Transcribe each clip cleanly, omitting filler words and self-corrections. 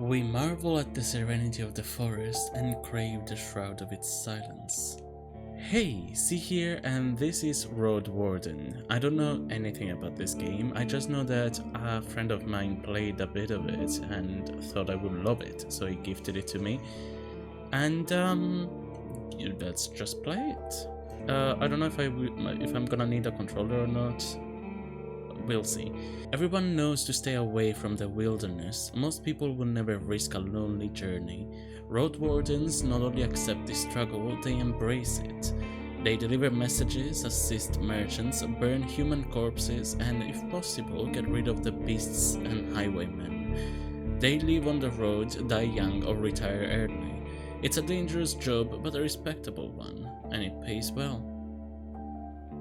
We marvel at the serenity of the forest and crave the shroud of its silence. Hey, see here, and this is Roadwarden. I don't know anything about this game, I just know that a friend of mine played a bit of it and thought I would love it, so he gifted it to me. And let's just play it. I don't know if I'm gonna need a controller or not. We'll see. Everyone knows to stay away from the wilderness. Most people will never risk a lonely journey. Roadwardens not only accept the struggle, they embrace it. They deliver messages, assist merchants, burn human corpses, and if possible, get rid of the beasts and highwaymen. They live on the road, die young, or retire early. It's a dangerous job, but a respectable one, and it pays well.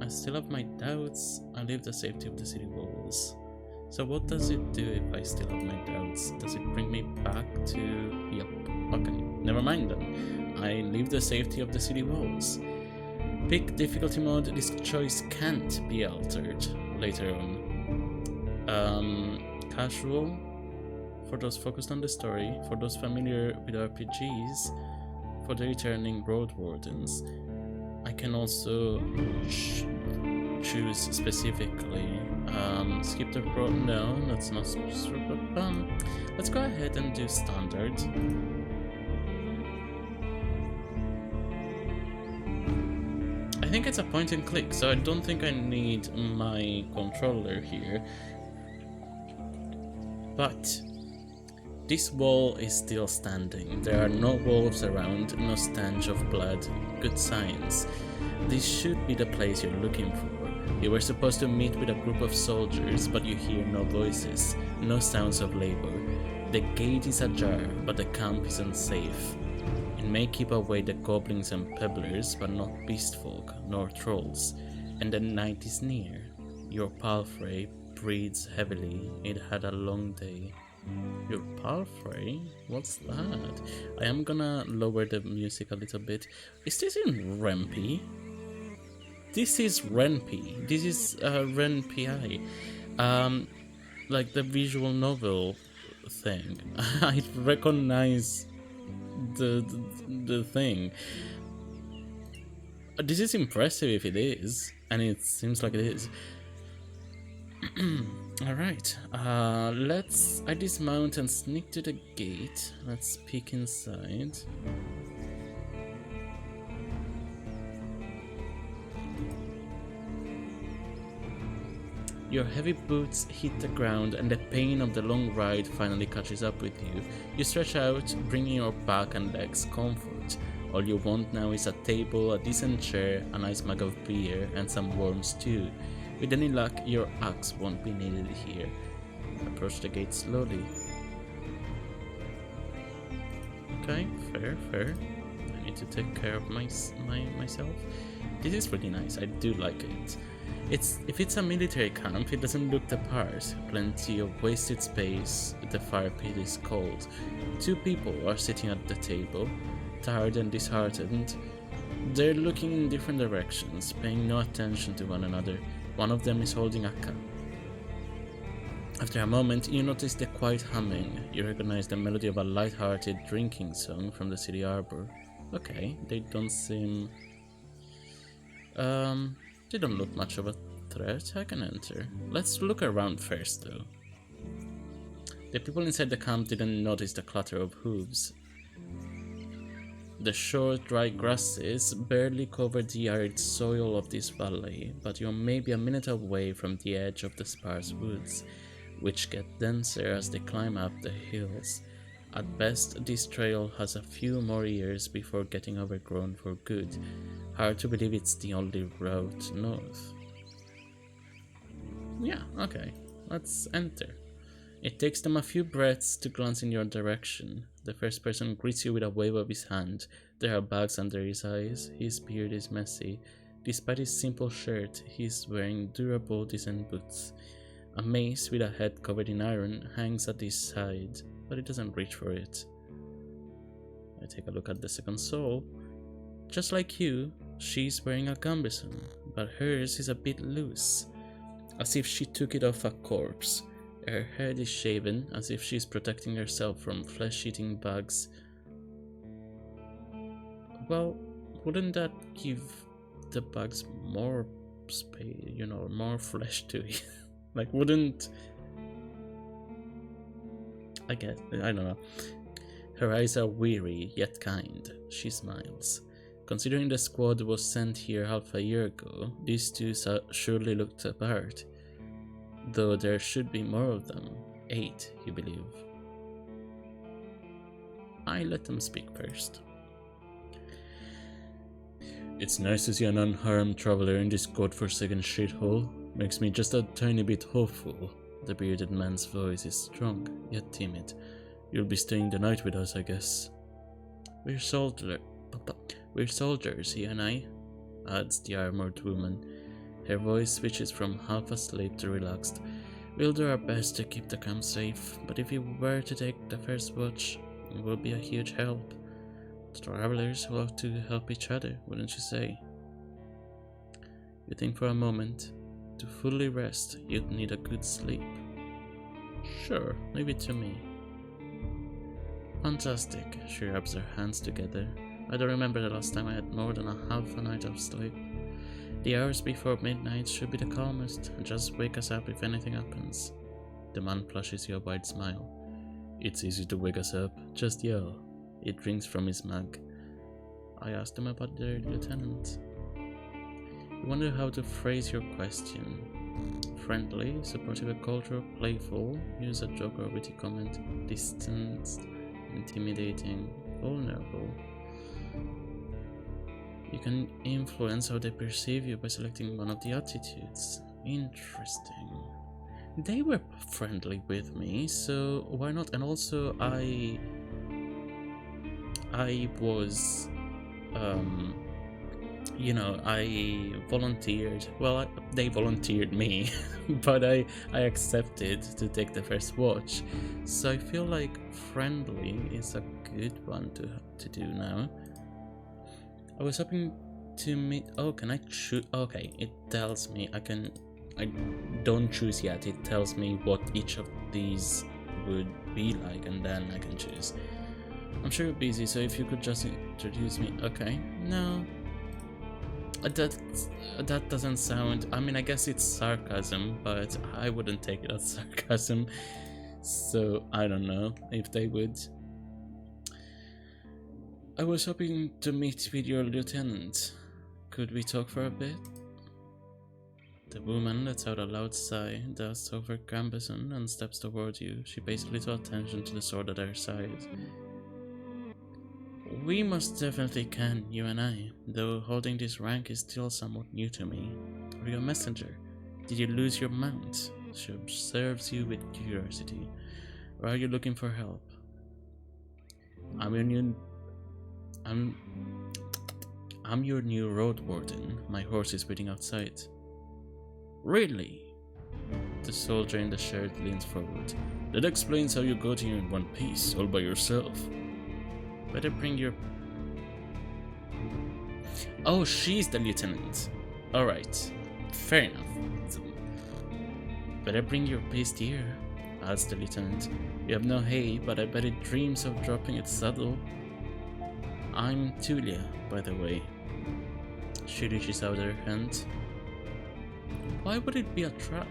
I still have my doubts. I leave the safety of the city walls. So what does it do if I still have my doubts? Does it bring me back to... Yep. Okay, never mind then. I leave the safety of the city walls. Pick difficulty mode. This choice can't be altered later on. Casual. For those focused on the story. For those familiar with RPGs. For the returning Roadwardens. I can also choose specifically. Skip the road. No, that's not let's go ahead and do standard. I think it's a point and click, so I don't think I need my controller here. But this wall is still standing. There are no wolves around, no stench of blood. Good signs. This should be the place you're looking for. You were supposed to meet with a group of soldiers, but you hear no voices, no sounds of labor. The gate is ajar, but the camp isn't safe. It may keep away the goblins and pebblers, but not beastfolk, nor trolls. And the night is near. Your palfrey breathes heavily. It had a long day. Your palfrey? What's that? I am gonna lower the music a little bit. Is this in Ren'P? This is Ren'P. This is Ren'P. Like the visual novel thing. I recognize the thing. This is impressive if it is, and it seems like it is. Alright, I dismount and sneak to the gate. Let's peek inside. Your heavy boots hit the ground and the pain of the long ride finally catches up with you. You stretch out, bringing your back and legs comfort. All you want now is a table, a decent chair, a nice mug of beer, and some warm stew. With any luck, your axe won't be needed here. Approach the gate slowly. Okay, fair. I need to take care of myself. This is really nice, I do like it. If it's a military camp, it doesn't look the part. Plenty of wasted space, the fire pit is cold. Two people are sitting at the table, tired and disheartened. They're looking in different directions, paying no attention to one another. One of them is holding a cup. After a moment, you notice the quiet humming. You recognize the melody of a light-hearted drinking song from the city arbor. Okay, they don't seem... they don't look much of a threat. I can enter. Let's look around first, though. The people inside the camp didn't notice the clatter of hooves. The short, dry grasses barely cover the arid soil of this valley, but you're maybe a minute away from the edge of the sparse woods, which get denser as they climb up the hills. At best, this trail has a few more years before getting overgrown for good. Hard to believe it's the only route north. Yeah, okay, let's enter. It takes them a few breaths to glance in your direction. The first person greets you with a wave of his hand. There are bags under his eyes. His beard is messy. Despite his simple shirt, he's wearing durable, decent boots. A mace with a head covered in iron hangs at his side, but he doesn't reach for it. I take a look at the second soul. Just like you, she's wearing a gambeson, but hers is a bit loose, as if she took it off a corpse. Her head is shaven, as if she's protecting herself from flesh-eating bugs. Well, wouldn't that give the bugs more space, you know, more flesh to eat? Like, wouldn't... I guess, I don't know. Her eyes are weary, yet kind. She smiles. Considering the squad was sent here half a year ago, these two surely looked apart. Though there should be more of them. 8, you believe. I let them speak first. It's nice to see an unharmed traveler in this godforsaken shithole. Makes me just a tiny bit hopeful. The bearded man's voice is strong, yet timid. You'll be staying the night with us, I guess. We're soldiers, he and I, adds the armored woman. Her voice switches from half asleep to relaxed. We'll do our best to keep the camp safe, but if you were to take the first watch, it would be a huge help. Travelers will have to help each other, wouldn't you say? You think for a moment. To fully rest, you'd need a good sleep. Sure, leave it to me. Fantastic, she rubs her hands together. I don't remember the last time I had more than a half a night of sleep. The hours before midnight should be the calmest, and just wake us up if anything happens. The man flashes you a wide smile. It's easy to wake us up, just yell. It rings from his mug. I asked him about their lieutenant. You wonder how to phrase your question. Friendly, supportive a culture, playful, use a joke or witty comment, distanced, intimidating, vulnerable. You can influence how they perceive you by selecting one of the attitudes. Interesting. They were friendly with me, so why not? And also I was you know, I volunteered. Well, they volunteered me, but I accepted to take the first watch. So I feel like friendly is a good one to do now. I was hoping to meet. Oh, can I choose? Okay, it tells me I don't choose yet. It tells me what each of these would be like, and then I can choose. I'm sure you're busy, so if you could just introduce me. Okay, no. That doesn't sound. I mean, I guess it's sarcasm, but I wouldn't take it as sarcasm. So I don't know if they would. I was hoping to meet with your lieutenant. Could we talk for a bit? The woman lets out a loud sigh, dusts over cumbersome, and steps toward you. She pays little attention to the sword at her side. We most definitely can, you and I, though holding this rank is still somewhat new to me. Are you a messenger? Did you lose your mount? She observes you with curiosity. Or are you looking for help? I'm your new Roadwarden. My horse is waiting outside. Really? The soldier in the shirt leans forward. That explains how you got here in one piece, all by yourself. Better bring your... Oh, she's the lieutenant. Alright, fair enough. Better bring your beast here, adds the lieutenant. You have no hay, but I bet it dreams of dropping its saddle. I'm Tulia, by the way. She reaches out her hand. Why would it be a trap?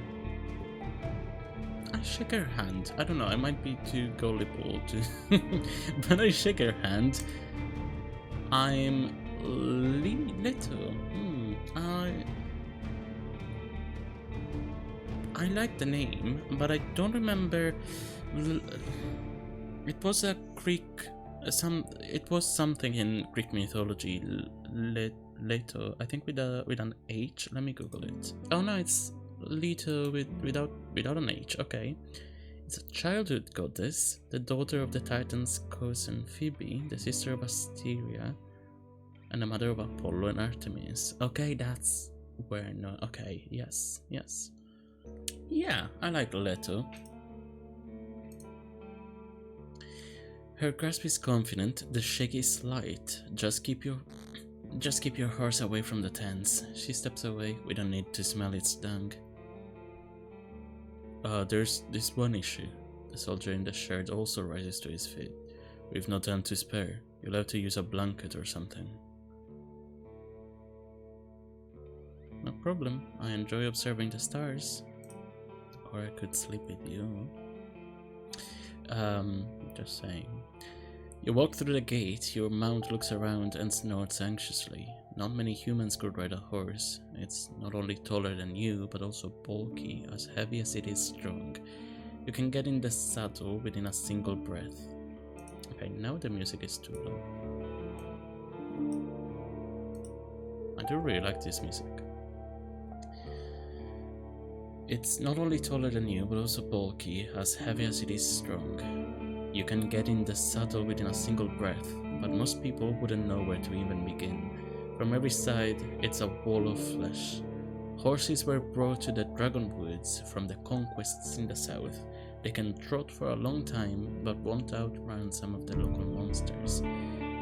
I shake her hand. I don't know, I might be too gullible to... but I shake her hand. I'm Little. I like the name, but I don't remember... It was a Greek... It was something in Greek mythology. Leto, I think with an H. Let me Google it. Oh no, it's Leto without an H. Okay, it's a childhood goddess, the daughter of the Titans Cos and Phoebe, the sister of Asteria, and the mother of Apollo and Artemis. Okay, that's where no. Okay, yes. Yeah, I like Leto. Her grasp is confident, the shake is slight. Just keep your horse away from the tents. She steps away. We don't need to smell its dung. There's this one issue. The soldier in the shirt also rises to his feet. We've no time to spare. You'll have to use a blanket or something. No problem. I enjoy observing the stars. Or I could sleep with you. Just saying. You walk through the gate, your mount looks around and snorts anxiously. Not many humans could ride a horse. It's not only taller than you, but also bulky, as heavy as it is strong. You can get in the saddle within a single breath. Okay, now the music is too low. I do really like this music. It's not only taller than you, but also bulky, as heavy as it is strong. You can get in the saddle within a single breath, but most people wouldn't know where to even begin. From every side, it's a wall of flesh. Horses were brought to the Dragonwoods from the conquests in the south. They can trot for a long time, but won't outrun some of the local monsters.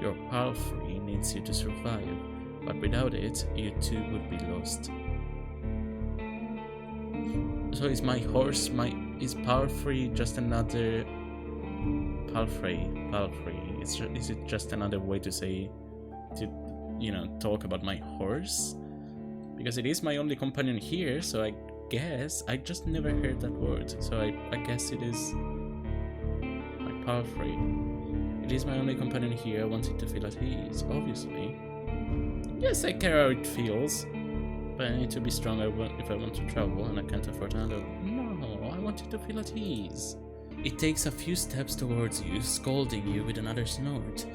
Your palfrey needs you to survive, but without it, you too would be lost. So is my horse, is palfrey just another... Palfrey. Is it just another way to say, talk about my horse? Because it is my only companion here, so I guess, I just never heard that word, so I guess it is my palfrey. It is my only companion here. I want it to feel at ease, obviously. Yes, I care how it feels, but I need to be strong if I want to travel, and I can't afford another. No, I want it to feel at ease. It takes a few steps towards you, scolding you with another snort.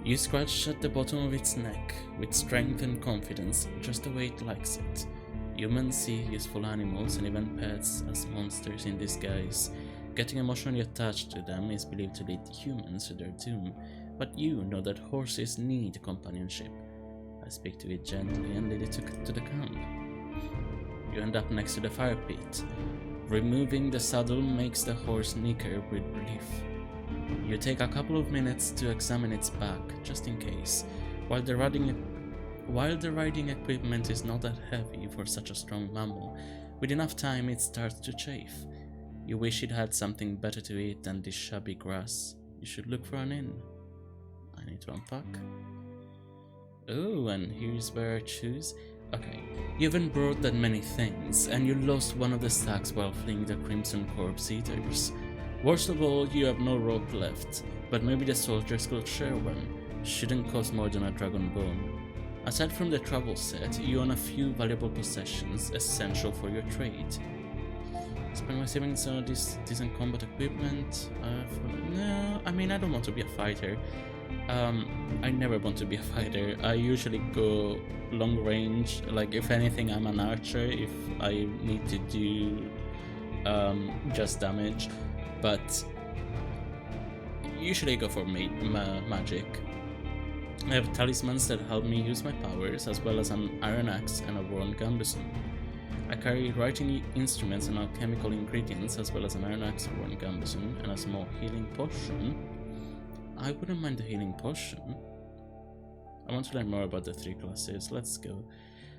You scratch at the bottom of its neck, with strength and confidence, just the way it likes it. Humans see useful animals and even pets as monsters in disguise. Getting emotionally attached to them is believed to lead humans to their doom, but you know that horses need companionship. I speak to it gently and lead it to the camp. You end up next to the fire pit. Removing the saddle makes the horse nicker with relief. You take a couple of minutes to examine its back, just in case. While the riding equipment is not that heavy for such a strong mammal, with enough time it starts to chafe. You wish it had something better to eat than this shabby grass. You should look for an inn. I need to unpack. Oh, and here's where I choose. Okay, you haven't brought that many things, and you lost one of the sacks while fleeing the Crimson Corpse Eaters. Worst of all, you have no rope left, but maybe the soldiers could share one. Shouldn't cost more than a dragon bone. Aside from the travel set, you own a few valuable possessions essential for your trade. Spend my savings on this decent combat equipment. No, I mean, I don't want to be a fighter. I never want to be a fighter. I usually go long range. Like, if anything, I'm an archer if I need to do just damage. But usually I go for magic. I have talismans that help me use my powers, as well as an iron axe and a worn gambeson. I carry writing instruments and alchemical ingredients, as well as an iron axe, a worn gambeson, and a small healing potion. I wouldn't mind the healing potion. I want to learn more about the three classes. Let's go.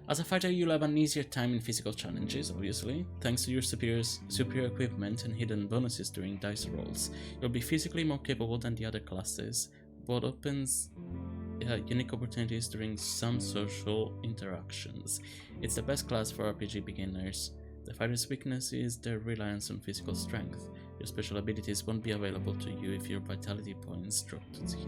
As a fighter, you'll have an easier time in physical challenges, obviously, thanks to your superior equipment and hidden bonuses during dice rolls. You'll be physically more capable than the other classes, but opens unique opportunities during some social interactions. It's the best class for RPG beginners. The fighter's weakness is their reliance on physical strength. Your special abilities won't be available to you if your vitality points drop to 0.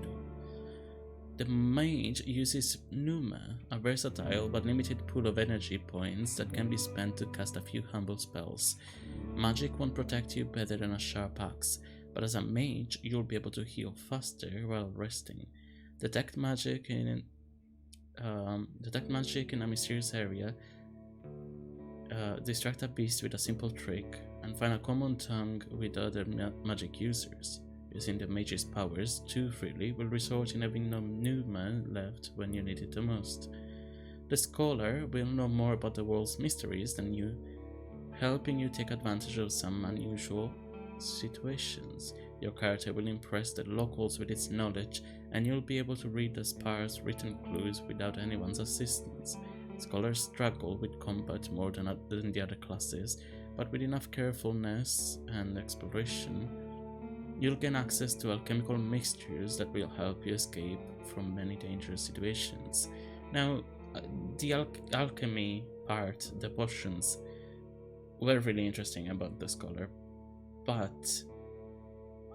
The mage uses Pneuma, a versatile but limited pool of energy points that can be spent to cast a few humble spells. Magic won't protect you better than a sharp axe, but as a mage you'll be able to heal faster while resting. Detect magic in a mysterious area, distract a beast with a simple trick, and find a common tongue with other magic users. Using the mage's powers too freely will result in having no pneuma left when you need it the most. The scholar will know more about the world's mysteries than you, helping you take advantage of some unusual situations. Your character will impress the locals with its knowledge, and you'll be able to read the sparse written clues without anyone's assistance. Scholars struggle with combat more than the other classes, but with enough carefulness and exploration, you'll gain access to alchemical mixtures that will help you escape from many dangerous situations. Now, the alchemy part, the potions, were really interesting about the scholar, but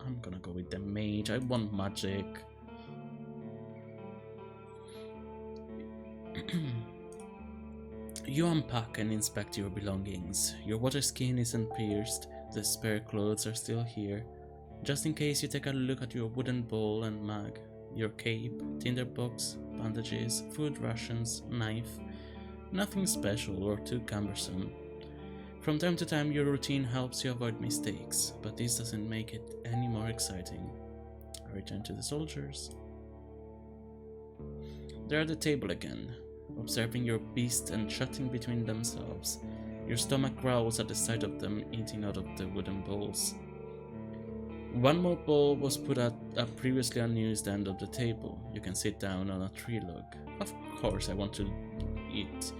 I'm gonna go with the mage. I want magic. You unpack and inspect your belongings. Your water skin isn't pierced, the spare clothes are still here. Just in case, you take a look at your wooden bowl and mug, your cape, tinderbox, bandages, food rations, knife. Nothing special or too cumbersome. From time to time, your routine helps you avoid mistakes, but this doesn't make it any more exciting. I return to the soldiers. They're at the table again, observing your beast and chatting between themselves. Your stomach growls at the sight of them eating out of the wooden bowls. One more bowl was put at a previously unused end of the table. You can sit down on a tree log. Of course I want to eat.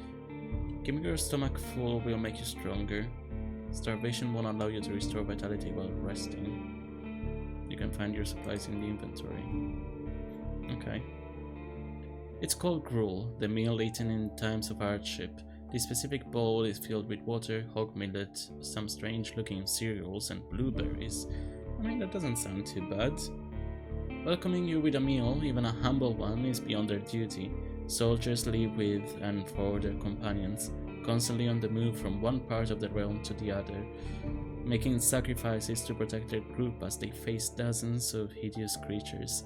Keeping your stomach full will make you stronger. Starvation won't allow you to restore vitality while resting. You can find your supplies in the inventory. Okay. It's called gruel, the meal eaten in times of hardship. This specific bowl is filled with water, hog millet, some strange looking cereals, and blueberries. I mean, that doesn't sound too bad. Welcoming you with a meal, even a humble one, is beyond their duty. Soldiers live with and for their companions, constantly on the move from one part of the realm to the other, making sacrifices to protect their group as they face dozens of hideous creatures.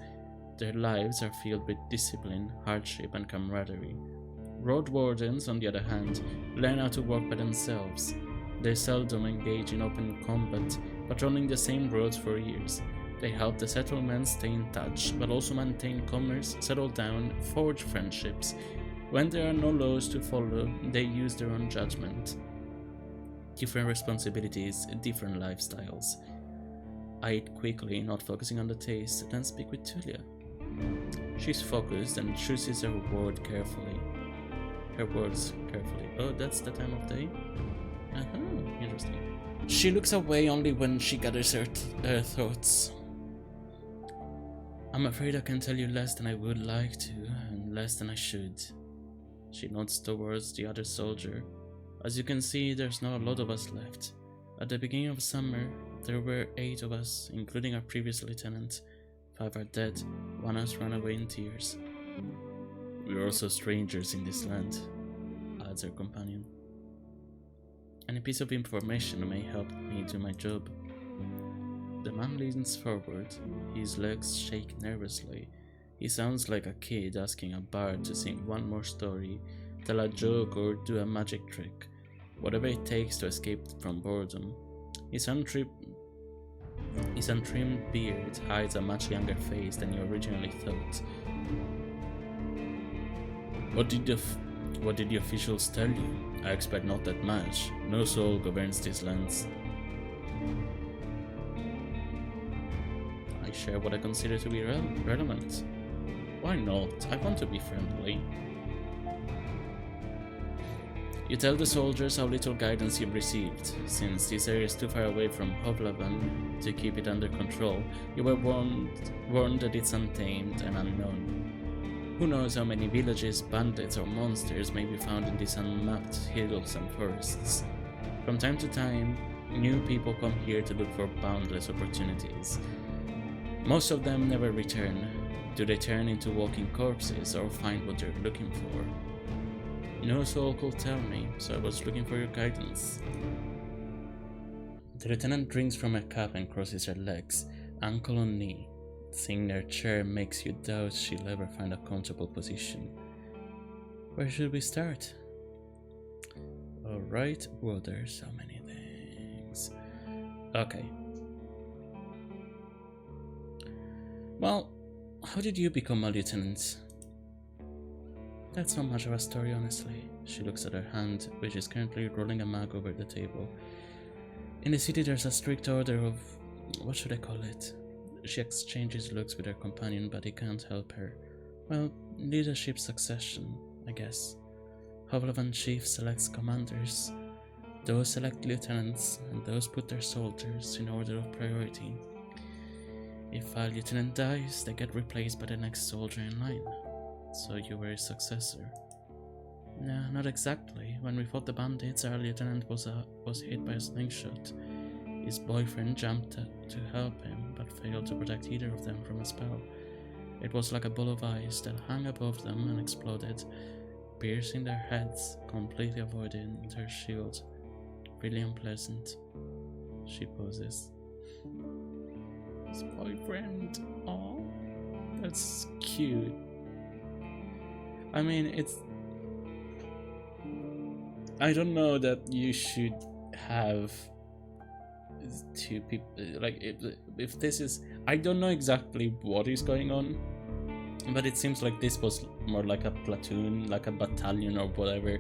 Their lives are filled with discipline, hardship, and camaraderie. Roadwardens, on the other hand, learn how to work by themselves. They seldom engage in open combat, patrolling the same roads for years. They help the settlements stay in touch, but also maintain commerce, settle down, forge friendships. When there are no laws to follow, they use their own judgment. Different responsibilities, different lifestyles. I eat quickly, not focusing on the taste, then speak with Tulia. She's focused and chooses her words carefully. Oh, that's the time of day? Interesting. She looks away only when she gathers her thoughts. I'm afraid I can tell you less than I would like to, and less than I should. She nods towards the other soldier. As you can see, there's not a lot of us left. At the beginning of summer, there were 8 of us, including our previous lieutenant. 5 are dead, 1 has run away in tears. We are also strangers in this land, adds her companion. Any piece of information may help me do my job. The man leans forward, his legs shake nervously. He sounds like a kid asking a bard to sing one more story, tell a joke, or do a magic trick. Whatever it takes to escape from boredom. His untrimmed beard hides a much younger face than you originally thought. What did the officials tell you? I expect not that much. No soul governs these lands. I share what I consider to be relevant. Why not? I want to be friendly. You tell the soldiers how little guidance you've received. Since this area is too far away from Hovlavan to keep it under control, you were warned that it's untamed and unknown. Who knows how many villages, bandits, or monsters may be found in these unmapped hills and forests. From time to time, new people come here to look for boundless opportunities. Most of them never return. Do they turn into walking corpses or find what they're looking for? No soul could tell me, so I was looking for your guidance. The lieutenant drinks from her cup and crosses her legs, ankle on knee. Seeing her chair makes you doubt she'll ever find a comfortable position. Where should we start? Alright, well, there's so many things. Okay. Well, how did you become a lieutenant? That's not much of a story, honestly. She looks at her hand, which is currently rolling a mug over the table. In the city there's a strict order of... what should I call it? She exchanges looks with her companion, but he can't help her. Well, leadership succession, I guess. Hovlavan chief selects commanders. Those select lieutenants, and those put their soldiers in order of priority. If a lieutenant dies, they get replaced by the next soldier in line. So you were his successor. No, not exactly. When we fought the bandits, our lieutenant was hit by a slingshot. His boyfriend jumped to help him, but failed to protect either of them from a spell. It was like a ball of ice that hung above them and exploded, piercing their heads, completely avoiding their shield. Really unpleasant. She poses. His boyfriend. Oh, that's cute. I mean, I don't know that you should have two people. Like, if this is, I don't know exactly what is going on, but it seems like this was more like a platoon, like a battalion or whatever.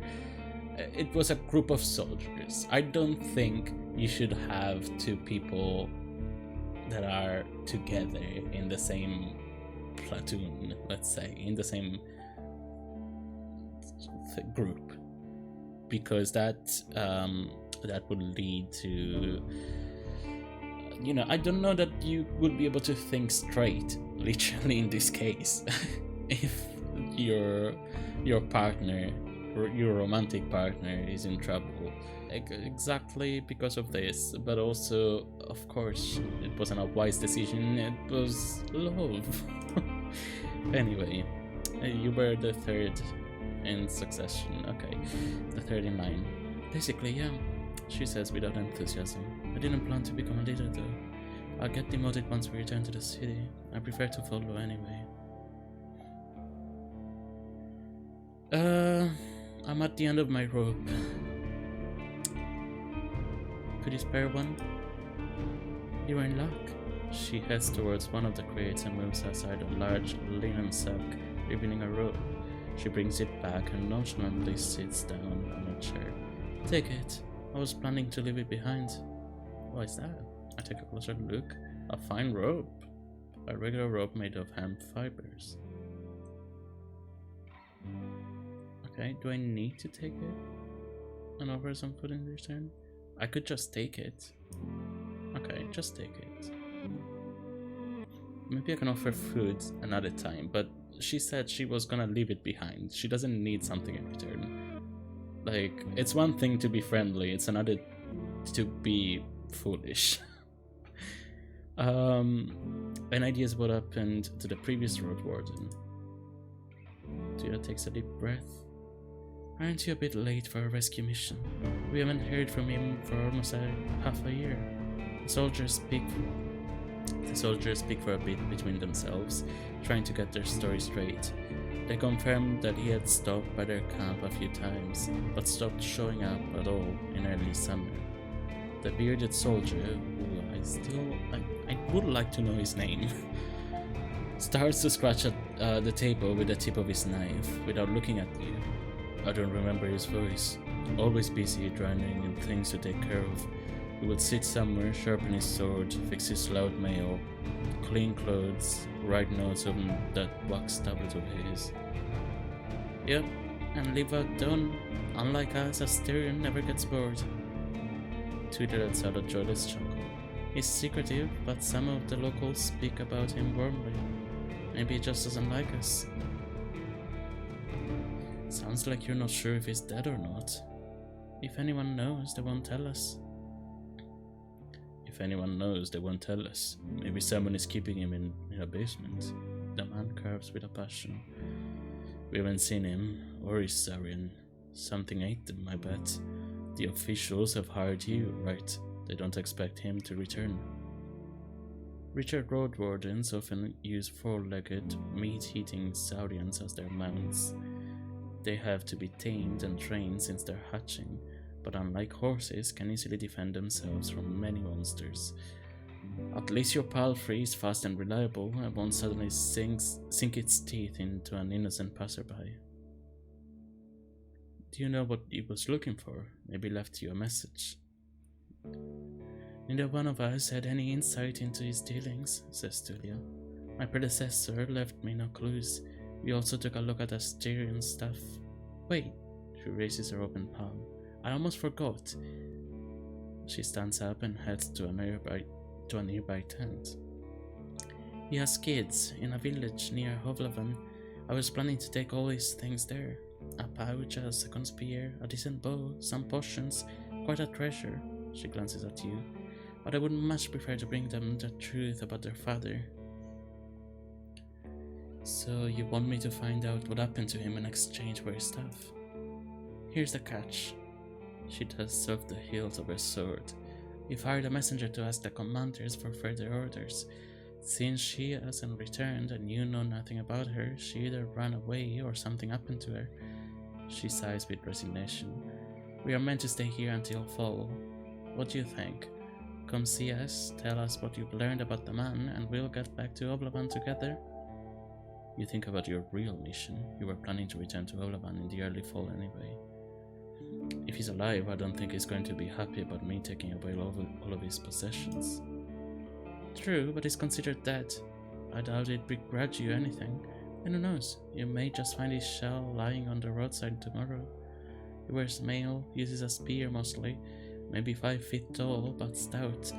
It was a group of soldiers. I don't think you should have two people that are together in the same platoon, let's say, in the same group, because that would lead to, you know, I don't know that you would be able to think straight, literally, in this case, if your partner, your romantic partner, is in trouble. Exactly because of this, but also, of course, it wasn't a wise decision, it was love. Anyway, you were the third in succession. Okay, the third in line. Basically, yeah, she says without enthusiasm. I didn't plan to become a leader though. I'll get demoted once we return to the city. I prefer to follow anyway. I'm at the end of my rope. Could you spare one? You're in luck. She heads towards one of the crates and moves aside a large linen sack, revealing a rope. She brings it back and nonchalantly sits down on a chair. Take it. I was planning to leave it behind. What is that? I take a closer look. A fine rope. A regular rope made of hemp fibers. Okay, do I need to take it and offer some food in return? I could just take it. Okay, just take it. Maybe I can offer food another time, but she said she was gonna leave it behind. She doesn't need something in return. Like, it's one thing to be friendly, it's another to be foolish. An idea is what happened to the previous Roadwarden. Tia takes a deep breath. Aren't you a bit late for a rescue mission? We haven't heard from him for almost half a year. The soldiers speak for a bit between themselves, trying to get their story straight. They confirmed that he had stopped by their camp a few times, but stopped showing up at all in early summer. The bearded soldier, who I would like to know his name, starts to scratch at the table with the tip of his knife without looking at you. I don't remember his voice. Always busy drowning in things to take care of. He would sit somewhere, sharpen his sword, fix his loud mail, clean clothes, write notes on that wax tablet of his. Yep, and leave out done. Unlike us, Asterion never gets bored. Tweeted lets out a joyless chuckle. He's secretive, but some of the locals speak about him warmly. Maybe he just doesn't like us. Sounds like you're not sure if he's dead or not. If anyone knows, they won't tell us. If anyone knows, they won't tell us. Maybe someone is keeping him in a basement. The man curves with a passion. We haven't seen him, or his Sarian. Something ate them, I bet. The officials have hired you, right? They don't expect him to return. Richard Roadwardens often use four-legged, meat-eating saurians as their mounts. They have to be tamed and trained since they're hatching, but unlike horses, can easily defend themselves from many monsters. At least your palfrey is fast and reliable and won't suddenly sink its teeth into an innocent passerby. Do you know what he was looking for? Maybe left you a message. Neither one of us had any insight into his dealings, says Tulia. My predecessor left me no clues. We also took a look at Asterion stuff. Wait, she raises her open palm. I almost forgot. She stands up and heads to a nearby tent. He has kids in a village near Hovlavan. I was planning to take all his things there. A pouch, a second spear, a decent bow, some potions, quite a treasure. She glances at you. But I would much prefer to bring them the truth about their father. So you want me to find out what happened to him in exchange for his stuff? Here's the catch. She dusts off the hilt of her sword. You fired a messenger to ask the commanders for further orders. Since she hasn't returned and you know nothing about her, she either ran away or something happened to her. She sighs with resignation. We are meant to stay here until fall. What do you think? Come see us, tell us what you've learned about the man, and we'll get back to Oblavan together? You think about your real mission. You were planning to return to Oblavan in the early fall anyway. If he's alive, I don't think he's going to be happy about me taking away all of his possessions. True, but he's considered dead. I doubt he'd begrudge you anything. And who knows, you may just find his shell lying on the roadside tomorrow. He wears mail, uses a spear mostly, maybe 5 feet tall but stout.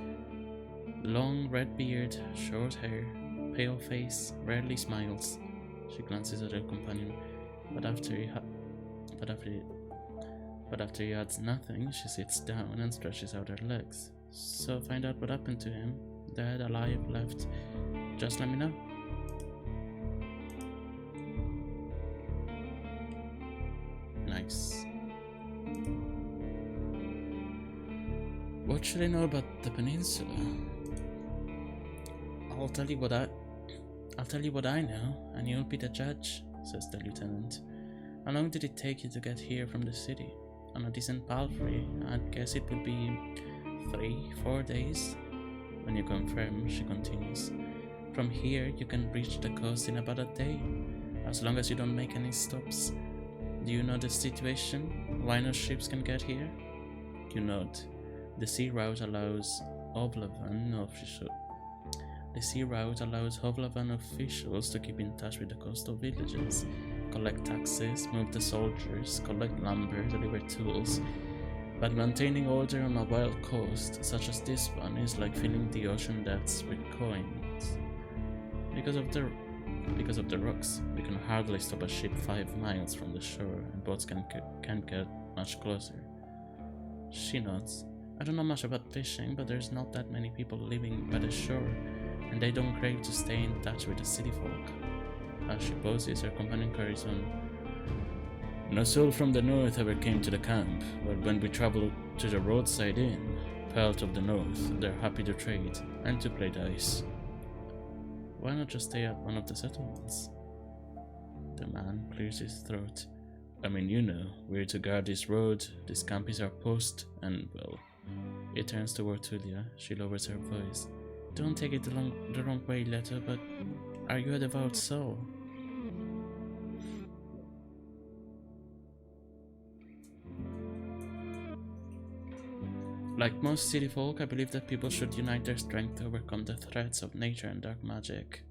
Long red beard, short hair, pale face, rarely smiles. She glances at her companion, but after he adds nothing, she sits down and stretches out her legs. So find out what happened to him. Dead, alive, left. Just let me know. Nice. What should I know about the peninsula? I'll tell you what I know, and you'll be the judge, says the lieutenant. How long did it take you to get here from the city? On a decent palfrey, I'd guess it would be 3-4 days. When you confirm, she continues. From here, you can reach the coast in about a day, as long as you don't make any stops. Do you know the situation? Why no ships can get here? You nod. The sea route allows Hovlavan officials to keep in touch with the coastal villages, collect taxes, move the soldiers, collect lumber, deliver tools. But maintaining order on a wild coast, such as this one, is like filling the ocean depths with coins. Because of the rocks, we can hardly stop a ship 5 miles from the shore, and boats can't get much closer. She nods. I don't know much about fishing, but there's not that many people living by the shore, and they don't crave to stay in touch with the city folk. As she pauses, her companion carries on. No soul from the north ever came to the camp, but when we travel to the roadside inn, Pelt of the North, they're happy to trade and to play dice. Why not just stay at one of the settlements? The man clears his throat. I mean, you know, we're to guard this road, this camp is our post, and well... He turns toward Tulia. She lowers her voice. Don't take it the wrong way, Leto, but are you a devout soul? Like most city folk, I believe that people should unite their strength to overcome the threats of nature and dark magic.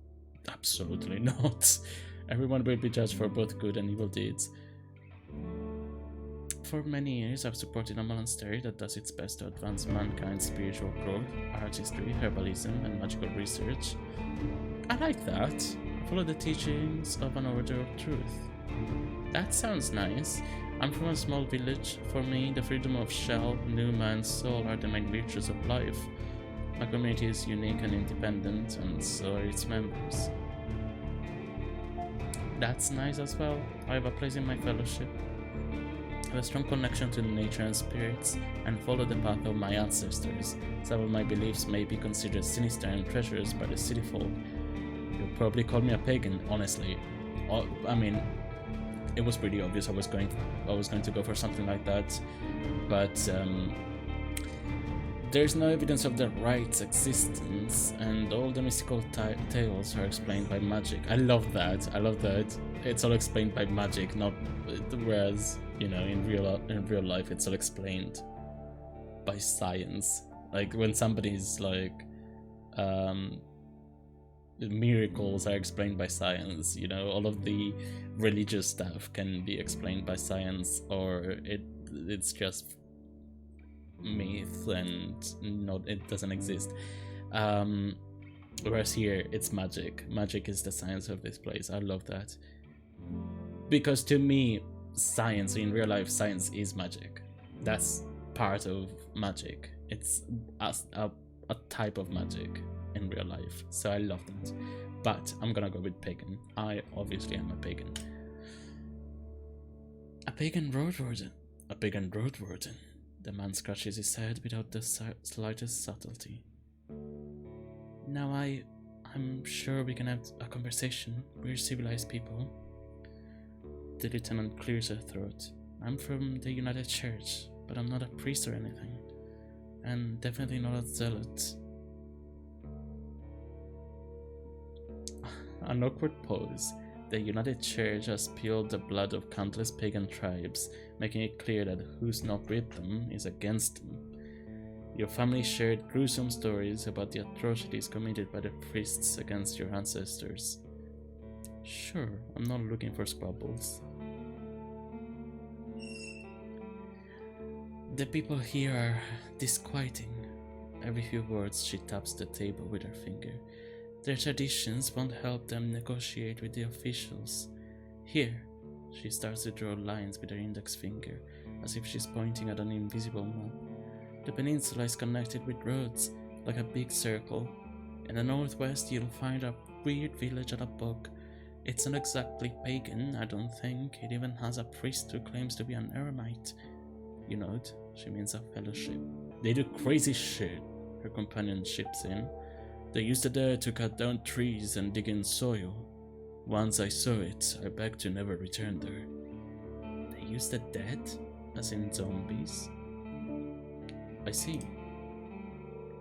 Absolutely not. Everyone will be judged for both good and evil deeds. For many years, I've supported a monastery that does its best to advance mankind's spiritual growth, artistry, herbalism, and magical research. I like that. Follow the teachings of an order of truth. That sounds nice. I'm from a small village. For me, the freedom of shell, pneuma, and soul are the main virtues of life. My community is unique and independent, and so are its members. That's nice as well. I have a place in my fellowship. I have a strong connection to nature and spirits, and follow the path of my ancestors. Some of my beliefs may be considered sinister and treacherous by the city folk. You'll probably call me a pagan, honestly. I mean, it was pretty obvious I was going to go for something like that, but there's no evidence of the right's existence, and all the mystical tales are explained by magic. I love that. It's all explained by magic, not whereas, you know, in real life it's all explained by science. Like when somebody's like miracles are explained by science, you know, all of the religious stuff can be explained by science, or it's just myth and not it doesn't exist. Whereas here it's magic. Magic is the science of this place. I love that. Because to me, science in real life, science is magic. That's part of magic. It's a type of magic in real life. So I love that. But I'm gonna go with pagan. I obviously am a pagan. A pagan roadwarden. A pagan roadwarden. The man scratches his head without the slightest subtlety. Now I'm sure we can have a conversation. We're civilized people. The lieutenant clears her throat. I'm from the United Church, but I'm not a priest or anything. And definitely not a zealot. An awkward pause. The United Church has spilled the blood of countless pagan tribes, making it clear that who's not with them is against them. Your family shared gruesome stories about the atrocities committed by the priests against your ancestors. Sure, I'm not looking for squabbles. The people here are disquieting. Every few words she taps the table with her finger. Their traditions won't help them negotiate with the officials. Here, she starts to draw lines with her index finger, as if she's pointing at an invisible map. The peninsula is connected with roads, like a big circle. In the northwest, you'll find a weird village at a bog. It's not exactly pagan, I don't think. It even has a priest who claims to be an eremite. You know it, she means a fellowship. They do crazy shit, her companion chips in. They use the dirt to cut down trees and dig in soil. Once I saw it, I begged to never return there. They use the dead? As in zombies? I see.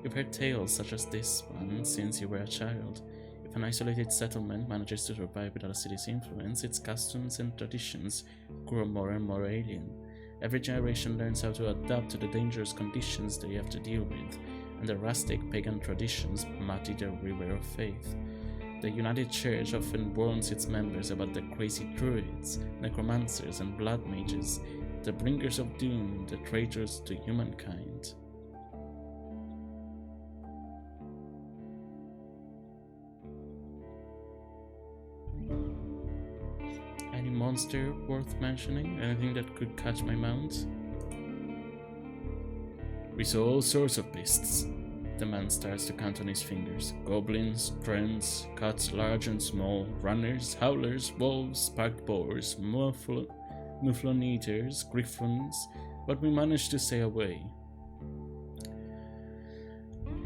You've heard tales such as this one since you were a child. If an isolated settlement manages to survive without a city's influence, its customs and traditions grow more and more alien. Every generation learns how to adapt to the dangerous conditions they have to deal with, and the rustic pagan traditions muddy the river of faith. The United Church often warns its members about the crazy druids, necromancers, and blood mages, the bringers of doom, the traitors to humankind. Any monster worth mentioning? Anything that could catch my mount? We saw all sorts of beasts. The man starts to count on his fingers. Goblins, trends, cats large and small, runners, howlers, wolves, spiked boars, mufflon eaters, griffins, but we managed to stay away.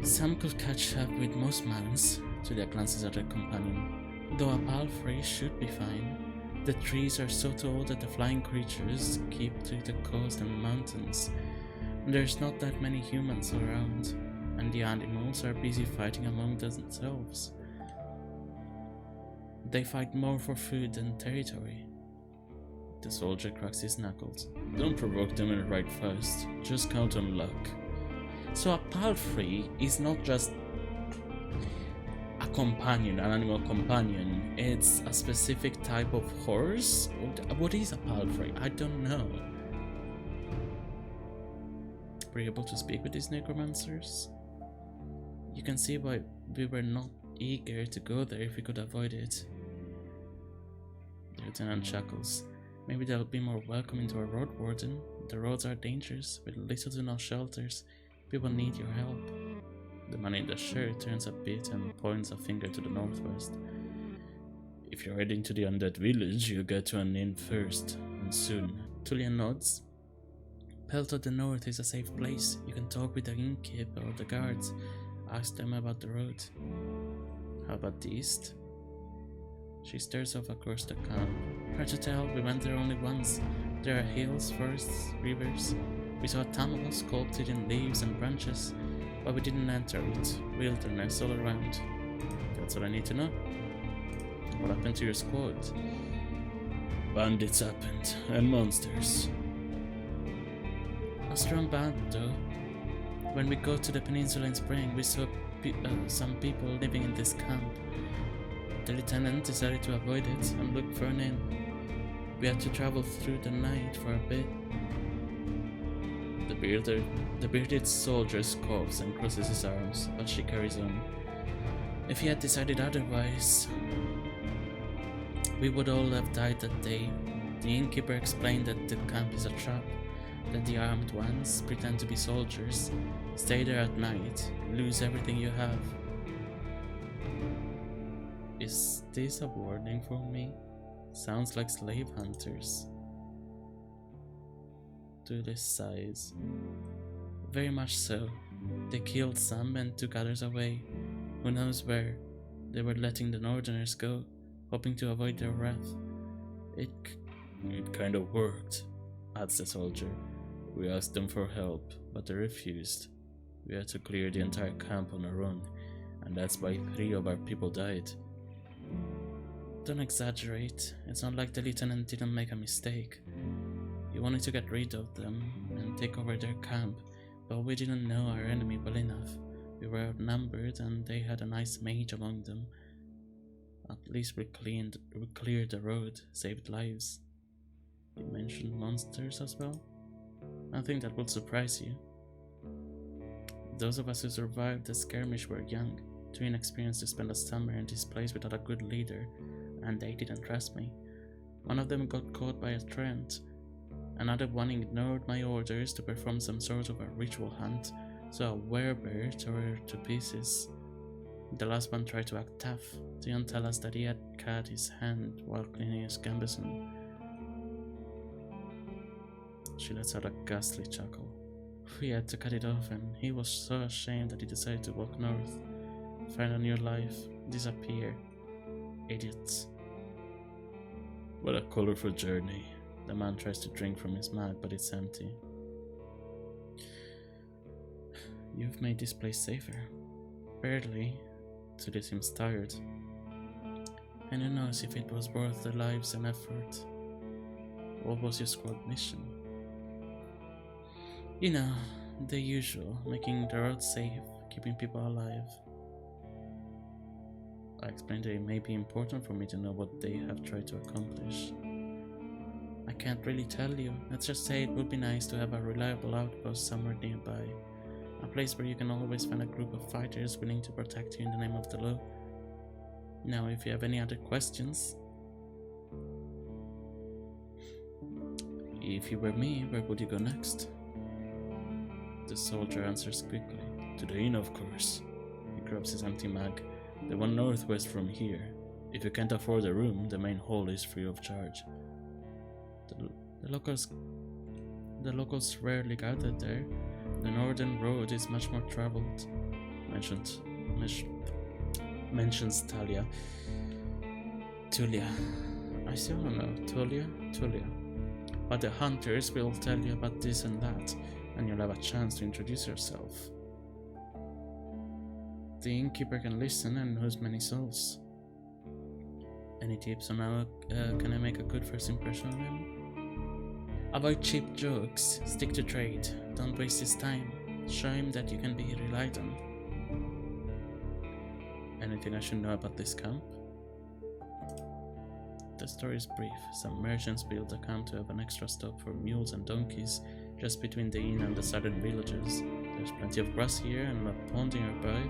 Some could catch up with most mounts, Julia glances at her companion, though a palfrey should be fine. The trees are so tall that the flying creatures keep to the coast and mountains. There's not that many humans around, and the animals are busy fighting among themselves. They fight more for food than territory. The soldier cracks his knuckles. Don't provoke them and ride fast, just count on luck. So a palfrey is not just a companion, an animal companion, it's a specific type of horse? What is a palfrey? I don't know. Were you able to speak with these necromancers? You can see why we were not eager to go there if we could avoid it. The lieutenant chuckles. Maybe they'll be more welcoming to our Roadwarden. The roads are dangerous, with little to no shelters. People need your help. The man in the shirt turns a bit and points a finger to the northwest. If you're heading to the undead village, you get to an inn first, and soon. Tulia nods. Pelt of the North is a safe place. You can talk with the innkeeper or the guards. Ask them about the road. How about the east? She stares off across the camp. Hard to tell, we went there only once. There are hills, forests, rivers. We saw a tunnel sculpted in leaves and branches, but we didn't enter it. Wilderness all around. That's all I need to know. What happened to your squad? Bandits happened, and monsters. A strong band, though. When we got to the peninsula in spring, we saw some people living in this camp. The lieutenant decided to avoid it and look for an inn. We had to travel through the night for a bit. The The bearded soldier coughs and crosses his arms, but she carries on. If he had decided otherwise, we would all have died that day. The innkeeper explained that the camp is a trap, that the armed ones pretend to be soldiers, stay there at night, lose everything you have. Is this a warning for me? Sounds like slave hunters. Tullia sighs. Very much so. They killed some and took others away. Who knows where? They were letting the northerners go, hoping to avoid their wrath. It kind of worked, adds the soldier. We asked them for help, but they refused. We had to clear the entire camp on our own, and that's why 3 of our people died. Don't exaggerate. It's not like the lieutenant didn't make a mistake. He wanted to get rid of them and take over their camp, but we didn't know our enemy well enough. We were outnumbered and they had a nice mage among them. At least we cleared the road, saved lives. You mentioned monsters as well? I think that will surprise you. Those of us who survived the skirmish were young, too inexperienced to spend a summer in this place without a good leader, and they didn't trust me. One of them got caught by a trend. Another one ignored my orders to perform some sort of a ritual hunt, so a werebear tore her to pieces. The last one tried to act tough, didn't tell us that he had cut his hand while cleaning his gambeson. She lets out a ghastly chuckle. We had to cut it off, and he was so ashamed that he decided to walk north, find a new life, disappear. Idiots. What a colorful journey. The man tries to drink from his mug, but it's empty. You've made this place safer. Barely. Tullia seems tired. And who knows if it was worth the lives and effort. What was your squad mission? You know, the usual, making the road safe, keeping people alive. I explained that it may be important for me to know what they have tried to accomplish. I can't really tell you. Let's just say it would be nice to have a reliable outpost somewhere nearby. A place where you can always find a group of fighters willing to protect you in the name of the law. Now, if you have any other questions... If you were me, where would you go next? The soldier answers quickly. To the inn, of course. He grabs his empty mug. The one northwest from here. If you can't afford a room, the main hall is free of charge. The locals rarely gather there. The northern road is much more traveled. Mentions Tullia. I still don't know. Tullia. But the hunters will tell you about this and that, and you'll have a chance to introduce yourself. The innkeeper can listen and knows many souls. Any tips on how can I make a good first impression of him? Avoid cheap jokes, stick to trade, don't waste his time, show him that you can be relied on. Anything I should know about this camp? The story is brief. Some merchants built a camp to have an extra stop for mules and donkeys just between the inn and the southern villages. There's plenty of grass here and a pond nearby.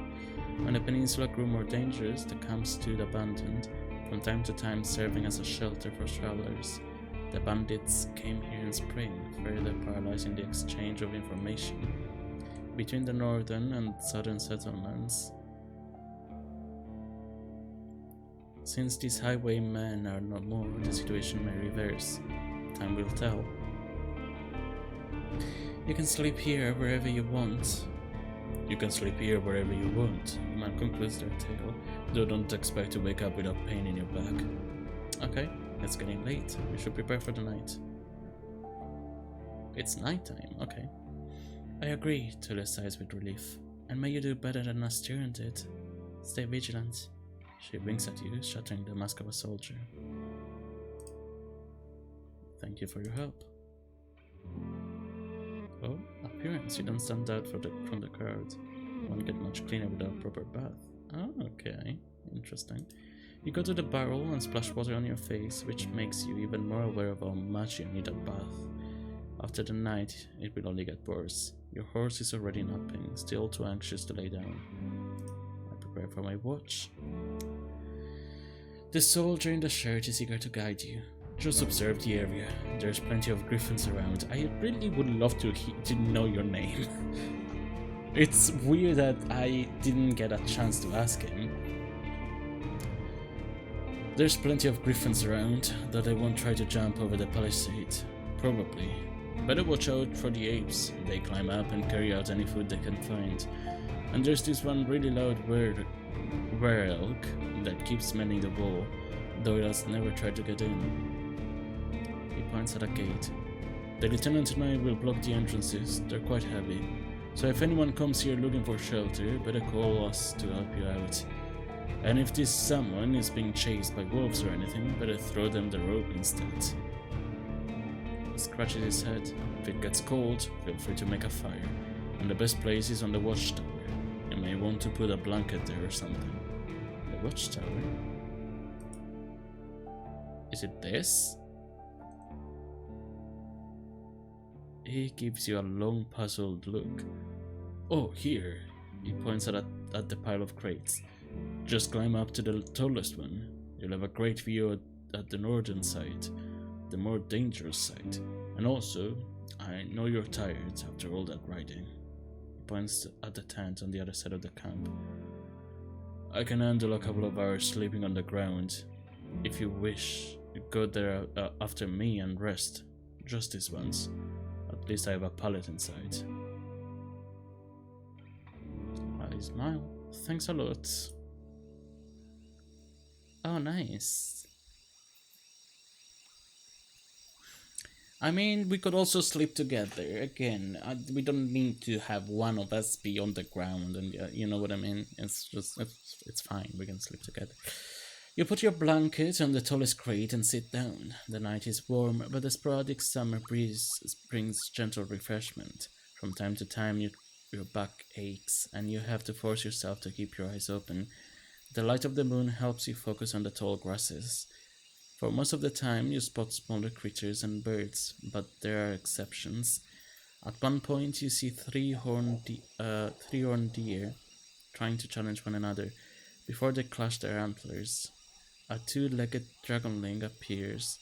When the peninsula grew more dangerous, the camp stood abandoned, from time to time serving as a shelter for travelers. The bandits came here in spring, further paralyzing the exchange of information between the northern and southern settlements. Since these highwaymen are no more, the situation may reverse. Time will tell. You can sleep here wherever you want. You can sleep here wherever you want, the man concludes their tale, though don't expect to wake up without pain in your back. Okay, it's getting late. We should prepare for the night. It's nighttime, okay. I agree, Tullia sighs with relief. And may you do better than us Tyrion did. Stay vigilant. She winks at you, shattering the mask of a soldier. Thank you for your help. Oh, appearance. You don't stand out from the crowd. Won't get much cleaner without a proper bath. Oh, okay. Interesting. You go to the barrel and splash water on your face, which makes you even more aware of how much you need a bath. After the night, it will only get worse. Your horse is already napping, still too anxious to lay down. I prepare for my watch. The soldier in the shirt is eager to guide you. Just observe the area. There's plenty of griffins around. I really would love to know your name. It's weird that I didn't get a chance to ask him. There's plenty of griffins around, though they won't try to jump over the palisade. Probably. Better watch out for the apes. They climb up and carry out any food they can find. And there's this one really loud were-elk that keeps smelling the wall, though it has never tried to get in. He points at a gate. The lieutenant and I will block the entrances. They're quite heavy. So if anyone comes here looking for shelter, better call us to help you out. And if this someone is being chased by wolves or anything, better throw them the rope instead. He scratches his head. If it gets cold, feel free to make a fire. And the best place is on the watchtower. You may want to put a blanket there or something. The watchtower? Is it this? He gives you a long, puzzled look. Oh, here. He points at the pile of crates. Just climb up to the tallest one. You'll have a great view at the northern side, the more dangerous side. And also, I know you're tired after all that riding. He points at the tent on the other side of the camp. I can handle a couple of hours sleeping on the ground. If you wish, you go there after me and rest. Just this once. At least I have a pallet inside. I smile. Thanks a lot. Oh, nice. I mean, we could also sleep together. Again, we don't need to have one of us be on the ground, and you know what I mean? It's just, it's fine. We can sleep together. You put your blanket on the tallest crate and sit down. The night is warm, but the sporadic summer breeze brings gentle refreshment. From time to time, your back aches, and you have to force yourself to keep your eyes open. The light of the moon helps you focus on the tall grasses. For most of the time, you spot smaller creatures and birds, but there are exceptions. At one point, you see three-horned deer trying to challenge one another. Before they clash their antlers, a two-legged dragonling appears,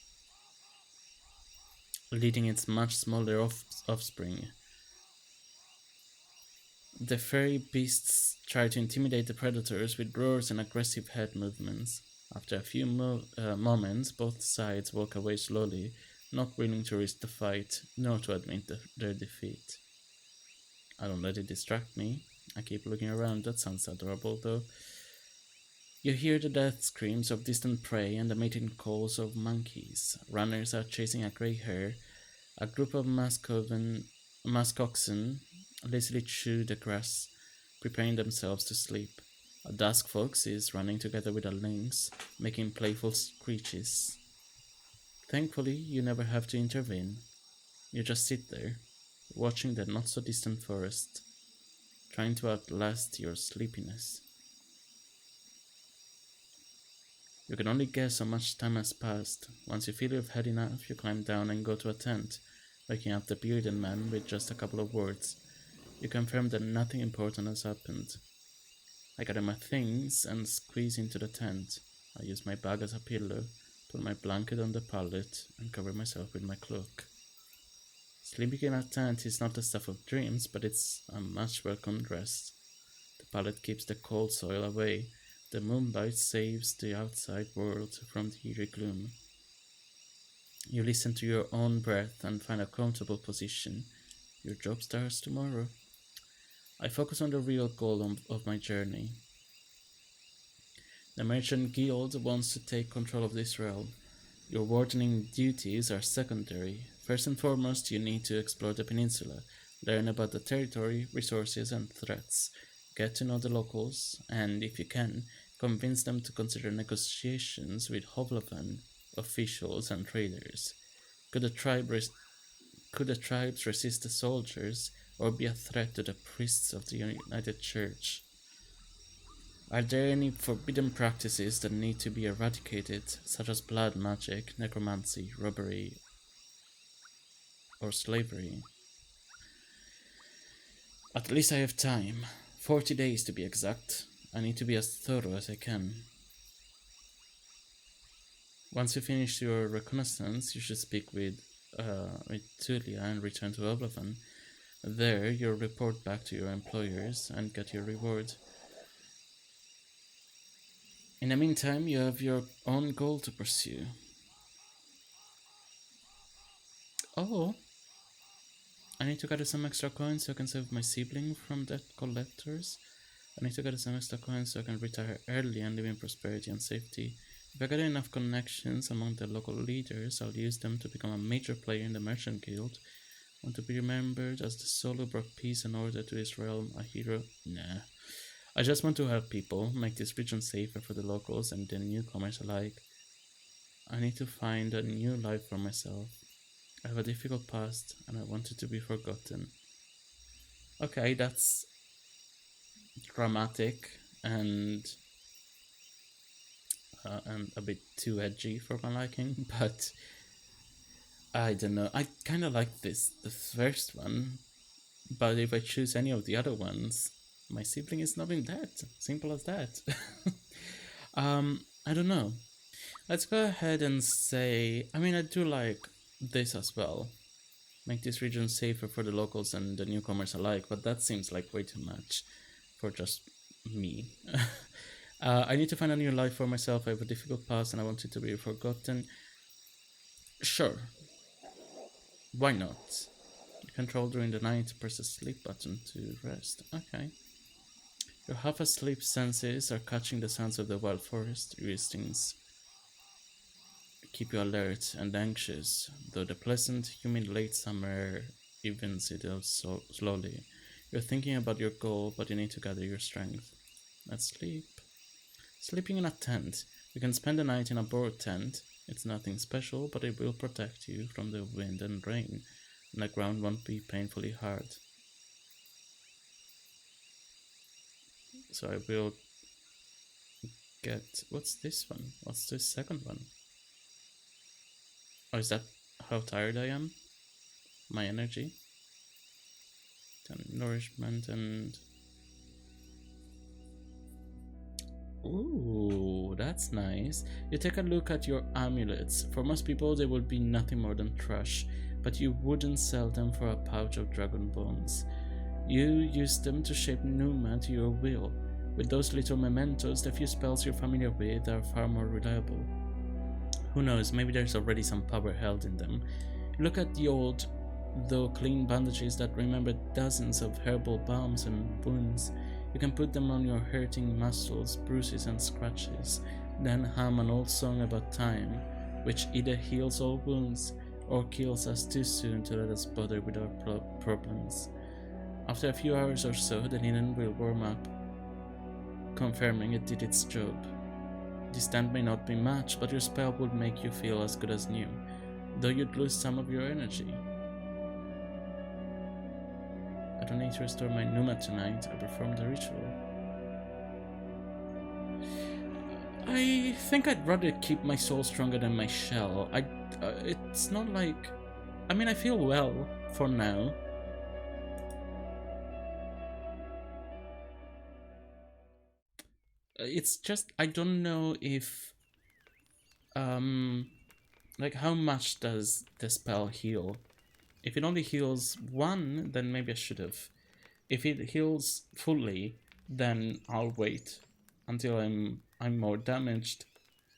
leading its much smaller offspring. The furry beasts try to intimidate the predators with roars and aggressive head movements. After a few moments, both sides walk away slowly, not willing to risk the fight, nor to admit their defeat. I don't let it distract me. I keep looking around. That sounds adorable, though. You hear the death screams of distant prey and the mating calls of monkeys. Runners are chasing a grey hare. A group of musk oxen lazily chew the grass, preparing themselves to sleep. A dusk fox is running together with a lynx, making playful screeches. Thankfully, you never have to intervene. You just sit there, watching the not-so-distant forest, trying to outlast your sleepiness. You can only guess how much time has passed. Once you feel you've had enough, you climb down and go to a tent, waking up the bearded man with just a couple of words. You confirm that nothing important has happened. I gather my things and squeeze into the tent. I use my bag as a pillow, put my blanket on the pallet, and cover myself with my cloak. Sleeping in a tent is not the stuff of dreams, but it's a much welcomed rest. The pallet keeps the cold soil away. The moonlight saves the outside world from the eerie gloom. You listen to your own breath and find a comfortable position. Your job starts tomorrow. I focus on the real goal of my journey. The Merchant Guild wants to take control of this realm. Your wardening duties are secondary. First and foremost, you need to explore the peninsula, learn about the territory, resources, and threats, get to know the locals, and, if you can, convince them to consider negotiations with Hovlavan officials and traders. Could the tribes resist the soldiers, or be a threat to the priests of the United Church? Are there any forbidden practices that need to be eradicated, such as blood magic, necromancy, robbery, or slavery. At least I have time. 40 days to be exact. I need to be as thorough as I can. Once you finish your reconnaissance, you should speak with Tulia and return to Oblivion. There, you'll report back to your employers and get your reward. In the meantime, you have your own goal to pursue. Oh, I need to gather some extra coins so I can save my sibling from debt collectors. I need to gather some extra coins so I can retire early and live in prosperity and safety. If I gather enough connections among the local leaders, I'll use them to become a major player in the Merchant Guild. I want to be remembered as the soul who brought peace and order to this realm, a hero? Nah. I just want to help people, make this region safer for the locals and the newcomers alike. I need to find a new life for myself. I have a difficult past, and I want it to be forgotten. Okay, that's dramatic and a bit too edgy for my liking, but I don't know. I kind of like the first one, but if I choose any of the other ones, my sibling is not in debt. Simple as that. I don't know. Let's go ahead and say, I mean, I do like this as well. Make this region safer for the locals and the newcomers alike, but that seems like way too much for just me. I need to find a new life for myself. I have a difficult past and I want it to be forgotten. Sure. Why not? You control during the night, press the sleep button to rest. Okay. Your half-asleep senses are catching the sounds of the wild forest. Your instincts keep you alert and anxious, though the pleasant, humid late summer evens it out so slowly. You're thinking about your goal, but you need to gather your strength. Let's sleep. Sleeping in a tent. You can spend the night in a board tent. It's nothing special, but it will protect you from the wind and rain, and the ground won't be painfully hard. So I will get... What's this one? What's the second one? Oh, is that how tired I am? My energy? Then nourishment and... Ooh, that's nice. You take a look at your amulets. For most people, they would be nothing more than trash, but you wouldn't sell them for a pouch of dragon bones. You use them to shape Numa to your will. With those little mementos, the few spells you're familiar with are far more reliable. Who knows, maybe there's already some power held in them. Look at the old, though clean bandages that remember dozens of herbal balms and wounds. You can put them on your hurting muscles, bruises and scratches, then hum an old song about time, which either heals all wounds or kills us too soon to let us bother with our problems. After a few hours or so, the linen will warm up, confirming it did its job. This stand may not be much, but your spell would make you feel as good as new, though you'd lose some of your energy. I don't need to restore my Numa tonight. I performed the ritual. I think I'd rather keep my soul stronger than my shell. It's not like... I mean, I feel well for now. It's just, I don't know if... like, how much does the spell heal? If it only heals one, then maybe I should have. If it heals fully, then I'll wait until I'm more damaged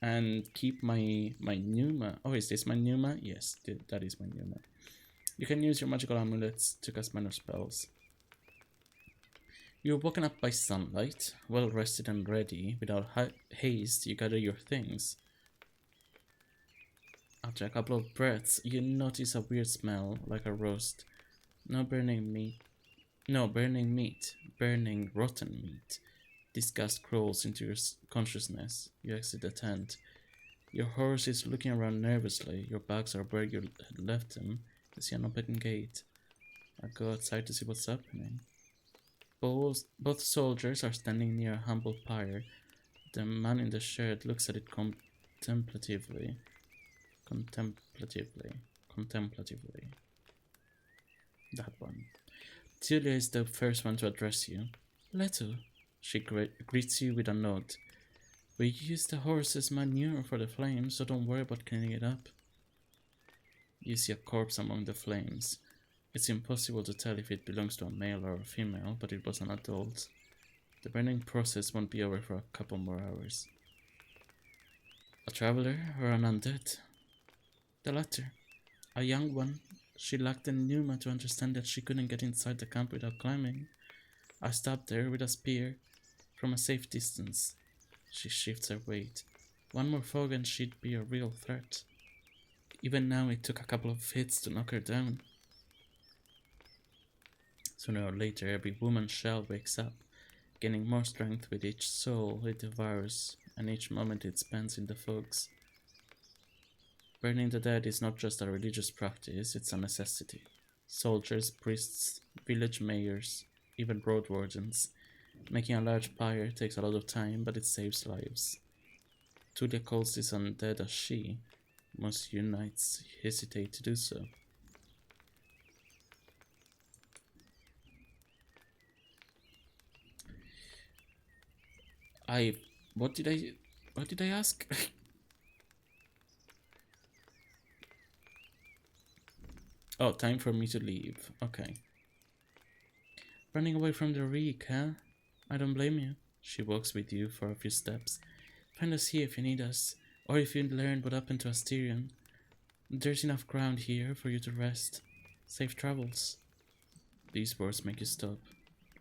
and keep my Numa. Oh, is this my Numa? Yes, that is my Numa. You can use your magical amulets to cast minor spells. You're woken up by sunlight, well rested and ready. Without haste, you gather your things. After a couple of breaths, you notice a weird smell, like a roast. No burning meat. No, burning meat. Burning rotten meat. Disgust crawls into your consciousness. You exit the tent. Your horse is looking around nervously. Your bags are where you had left them. You see an open gate. I go outside to see what's happening. Both soldiers are standing near a humble pyre. The man in the shirt looks at it contemplatively. That one. Tulia is the first one to address you. Leto, she greets you with a nod. We use the horse's manure for the flames, so don't worry about cleaning it up. You see a corpse among the flames. It's impossible to tell if it belongs to a male or a female, but it was an adult. The burning process won't be over for a couple more hours. A traveler or an undead? The latter. A young one. She lacked the pneuma to understand that she couldn't get inside the camp without climbing. I stopped her with a spear from a safe distance. She shifts her weight. One more fog and she'd be a real threat. Even now it took a couple of hits to knock her down. Sooner or later every woman's shell wakes up, gaining more strength with each soul it devours and each moment it spends in the fogs. Burning the dead is not just a religious practice, it's a necessity. Soldiers, priests, village mayors, even roadwardens. Making a large pyre takes a lot of time, but it saves lives. Tulia calls this undead a she. Most Unites hesitate to do so. What did I ask? Oh, time for me to leave. Okay. Running away from the reek, huh? I don't blame you. She walks with you for a few steps. Find us here if you need us, or if you learn what happened to Asterion. There's enough ground here for you to rest. Safe travels. These words make you stop.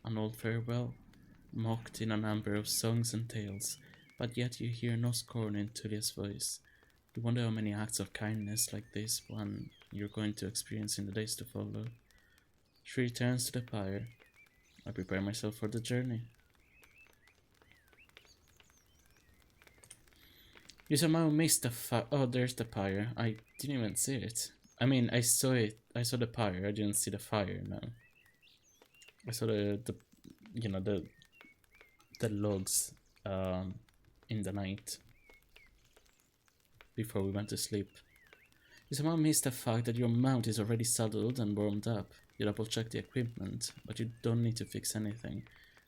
An old farewell, mocked in a number of songs and tales, but yet you hear no scorn in Tulia's voice. You wonder how many acts of kindness like this one you're going to experience in the days to follow. She returns to the pyre. I prepare myself for the journey. You somehow missed the fire. Oh, there's the pyre. I didn't even see it. I mean, I saw it. I saw the pyre. I didn't see the fire. No. I saw the logs in the night before we went to sleep. You somehow missed the fact that your mount is already saddled and warmed up. You double check the equipment, but you don't need to fix anything.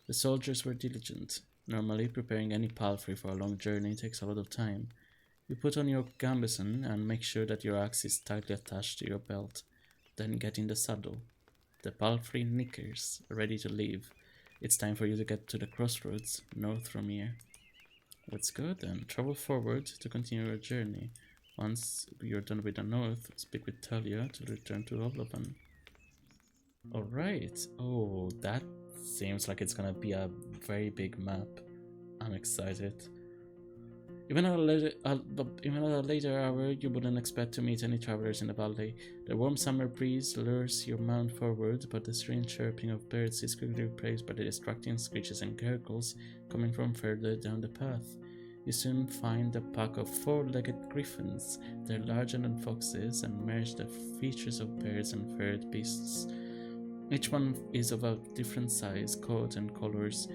The soldiers were diligent. Normally, preparing any palfrey for a long journey takes a lot of time. You put on your gambeson and make sure that your axe is tightly attached to your belt. Then get in the saddle. The palfrey nickers, ready to leave. It's time for you to get to the crossroads, north from here. Let's go then. Travel forward to continue your journey. Once you're done with the north, speak with Talia to return to Ovlovan. Alright. Oh, that seems like it's gonna be a very big map. I'm excited. Even at a later hour, you wouldn't expect to meet any travelers in the valley. The warm summer breeze lures your mount forward, but the strange chirping of birds is quickly replaced by the distracting screeches and gurgles coming from further down the path. You soon find a pack of four-legged griffins. They're larger than foxes and merge the features of birds and furred beasts. Each one is of a different size, coat, and colors,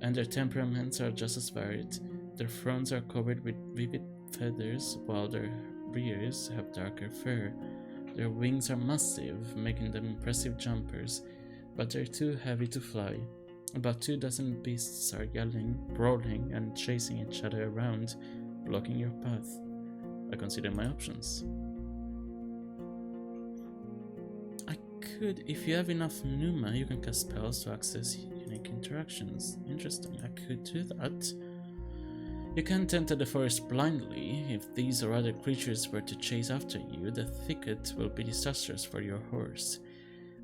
and their temperaments are just as varied. Their fronts are covered with vivid feathers, while their rears have darker fur. Their wings are massive, making them impressive jumpers, but they're too heavy to fly. About 24 beasts are yelling, brawling, and chasing each other around, blocking your path. I consider my options. If you have enough pneuma, you can cast spells to access unique interactions. Interesting, I could do that. You can't enter the forest blindly. If these or other creatures were to chase after you, the thicket will be disastrous for your horse.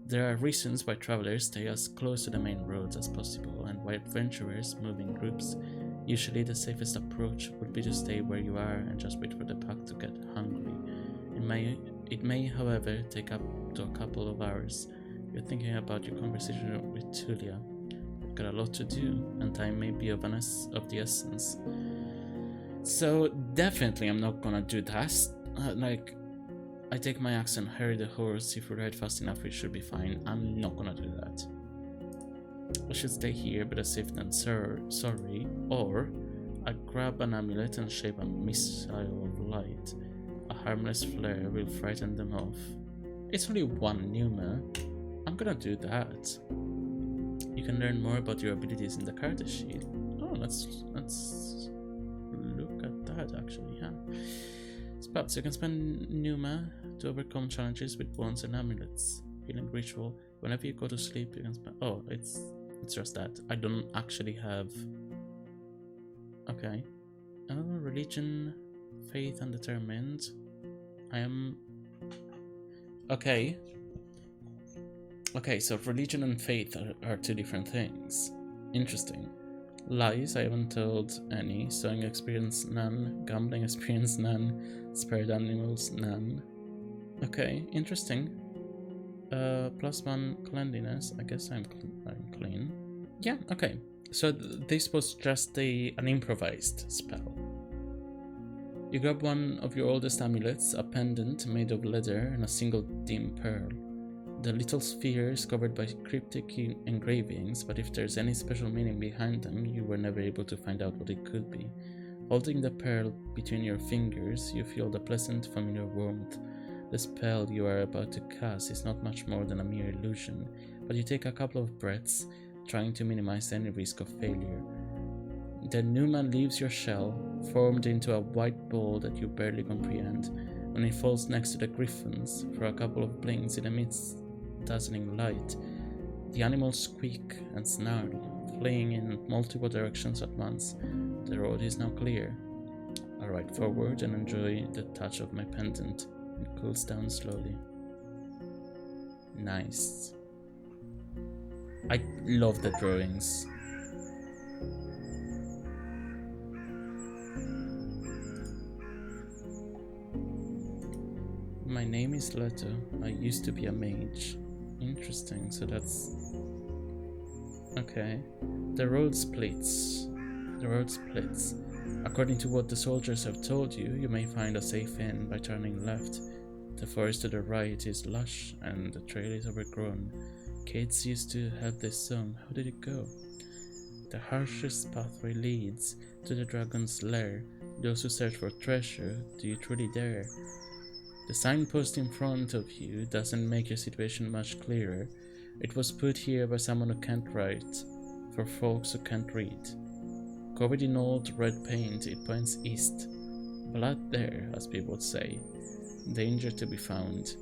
There are reasons why travelers stay as close to the main roads as possible, and why adventurers move in groups. Usually the safest approach would be to stay where you are and just wait for the pack to get hungry. It may, however, take up to a couple of hours. You're thinking about your conversation with Tulia. You've got a lot to do, and time may be of the essence. So definitely I'm not gonna do that. I take my axe and hurry the horse. If we ride fast enough, we should be fine. I'm not gonna do that. I should stay here, but as if not sorry. Or I grab an amulet and shape a missile of light. A harmless flare will frighten them off. It's only one pneuma. I'm gonna do that. You can learn more about your abilities in the character sheet. Oh, let's look at that actually, huh? Spells. You can spend Numa to overcome challenges with wands and amulets. Healing ritual. Whenever you go to sleep, you can spend. Oh, it's just that. I don't actually have. Okay. Religion, faith, undetermined. I am. Okay. Okay, so religion and faith are two different things. Interesting. Lies, I haven't told any. Sewing experience, none. Gambling experience, none. Spared animals, none. Okay, interesting. +1 cleanliness. I guess I'm clean. Yeah, okay. So this was just an improvised spell. You grab one of your oldest amulets, a pendant made of leather and a single dim pearl. The little sphere is covered by cryptic engravings, but if there's any special meaning behind them, you were never able to find out what it could be. Holding the pearl between your fingers, you feel the pleasant, familiar warmth. The spell you are about to cast is not much more than a mere illusion, but you take a couple of breaths, trying to minimize any risk of failure. Then Numa leaves your shell, formed into a white ball that you barely comprehend. When it falls next to the griffins, for a couple of blinks it emits dazzling light. The animals squeak and snarl, fleeing in multiple directions at once. The road is now clear. I ride forward and enjoy the touch of my pendant. It cools down slowly. Nice. I love the drawings. My name is Leto. I used to be a mage. Interesting, so that's... Okay. The road splits. According to what the soldiers have told you, you may find a safe inn by turning left. The forest to the right is lush and the trail is overgrown. Kids used to have this song. How did it go? The harshest pathway leads to the dragon's lair. Those who search for treasure, do you truly dare? The signpost in front of you doesn't make your situation much clearer. It was put here by someone who can't write, for folks who can't read. Covered in old red paint, it points east. Blood there, as people would say. Danger to be found.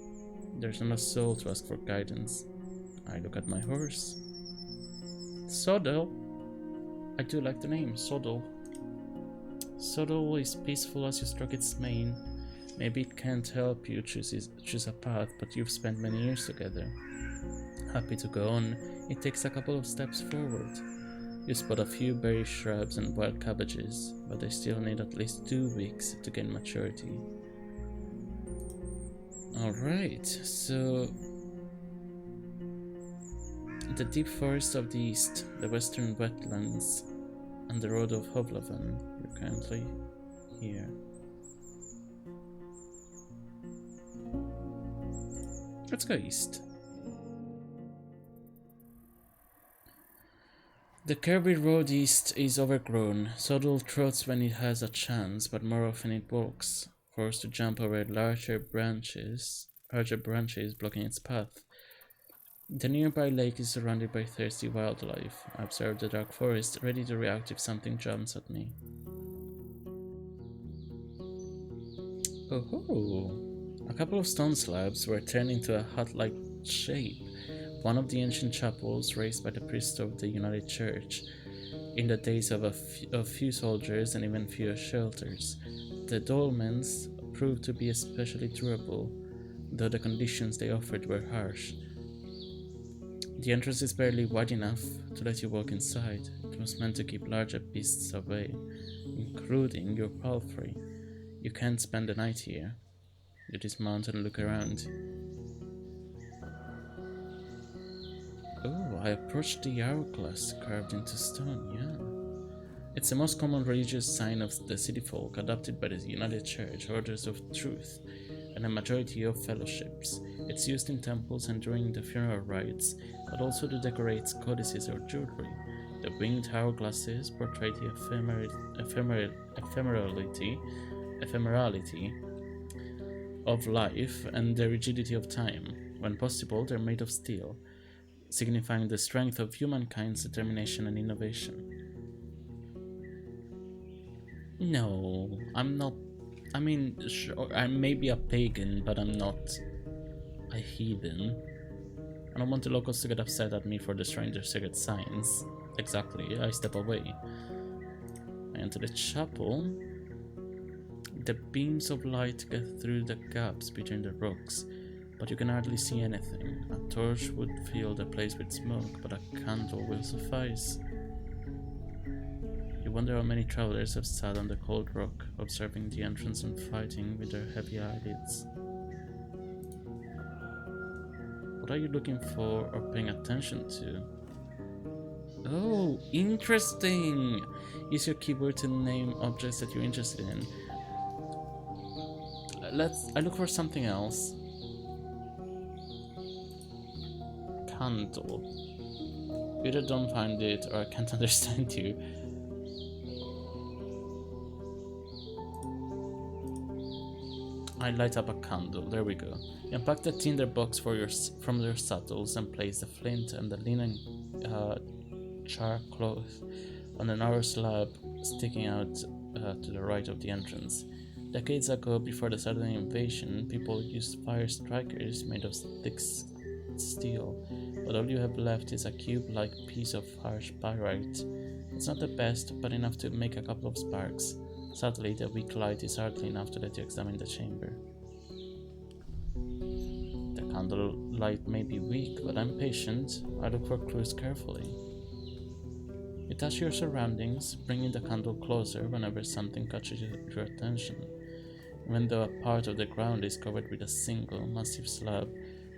There's not a soul to ask for guidance. I look at my horse. Sodal. I do like the name, Sodal. Sodal is peaceful as you stroke its mane. Maybe it can't help you choose a path, but you've spent many years together. Happy to go on, it takes a couple of steps forward. You spot a few berry shrubs and wild cabbages, but they still need at least 2 weeks to gain maturity. Alright, so... the deep forest of the east, the western wetlands, and the road of Hovlavan. You're currently here. Let's go east. The Kirby Road East is overgrown. Sodal trots when it has a chance, but more often it walks, forced to jump over larger branches blocking its path. The nearby lake is surrounded by thirsty wildlife. I observe the dark forest, ready to react if something jumps at me. Oh ho! A couple of stone slabs were turned into a hut-like shape, one of the ancient chapels raised by the priests of the United Church in the days of few soldiers and even fewer shelters. The dolmens proved to be especially durable, though the conditions they offered were harsh. The entrance is barely wide enough to let you walk inside. It was meant to keep larger beasts away, including your palfrey. You can't spend the night here. You dismount and look around. Oh, I approached the hourglass carved into stone, yeah. It's the most common religious sign of the city folk, adopted by the United Church, Orders of Truth, and a majority of fellowships. It's used in temples and during the funeral rites, but also to decorate codices or jewelry. The winged hourglasses portray the ephemerality of life and the rigidity of time. When possible, they're made of steel. signifying the strength of humankind's determination and innovation. No, I'm not. I mean, sure, I may be a pagan, but I'm not a heathen. I don't want the locals to get upset at me for destroying their sacred signs. Exactly, I step away. I enter the chapel. The beams of light get through the gaps between the rocks, but you can hardly see anything. A torch would fill the place with smoke, but a candle will suffice. You wonder how many travelers have sat on the cold rock, observing the entrance and fighting with their heavy eyelids. What are you looking for or paying attention to? Oh, interesting! Use your keyboard to name objects that you're interested in. I look for something else. Candle. You either don't find it or I can't understand you. I light up a candle. There we go. You unpack the tinder box from your saddles and place the flint and the linen char cloth on a narrow slab sticking out to the right of the entrance. Decades ago, before the Sardinian invasion, people used fire strikers made of thick steel, but all you have left is a cube-like piece of harsh pyrite. It's not the best, but enough to make a couple of sparks. Sadly, the weak light is hardly enough to let you examine the chamber. The candle light may be weak, but I'm patient. I look for clues carefully. You touch your surroundings, bringing the candle closer whenever something catches your attention. Even though a part of the ground is covered with a single, massive slab,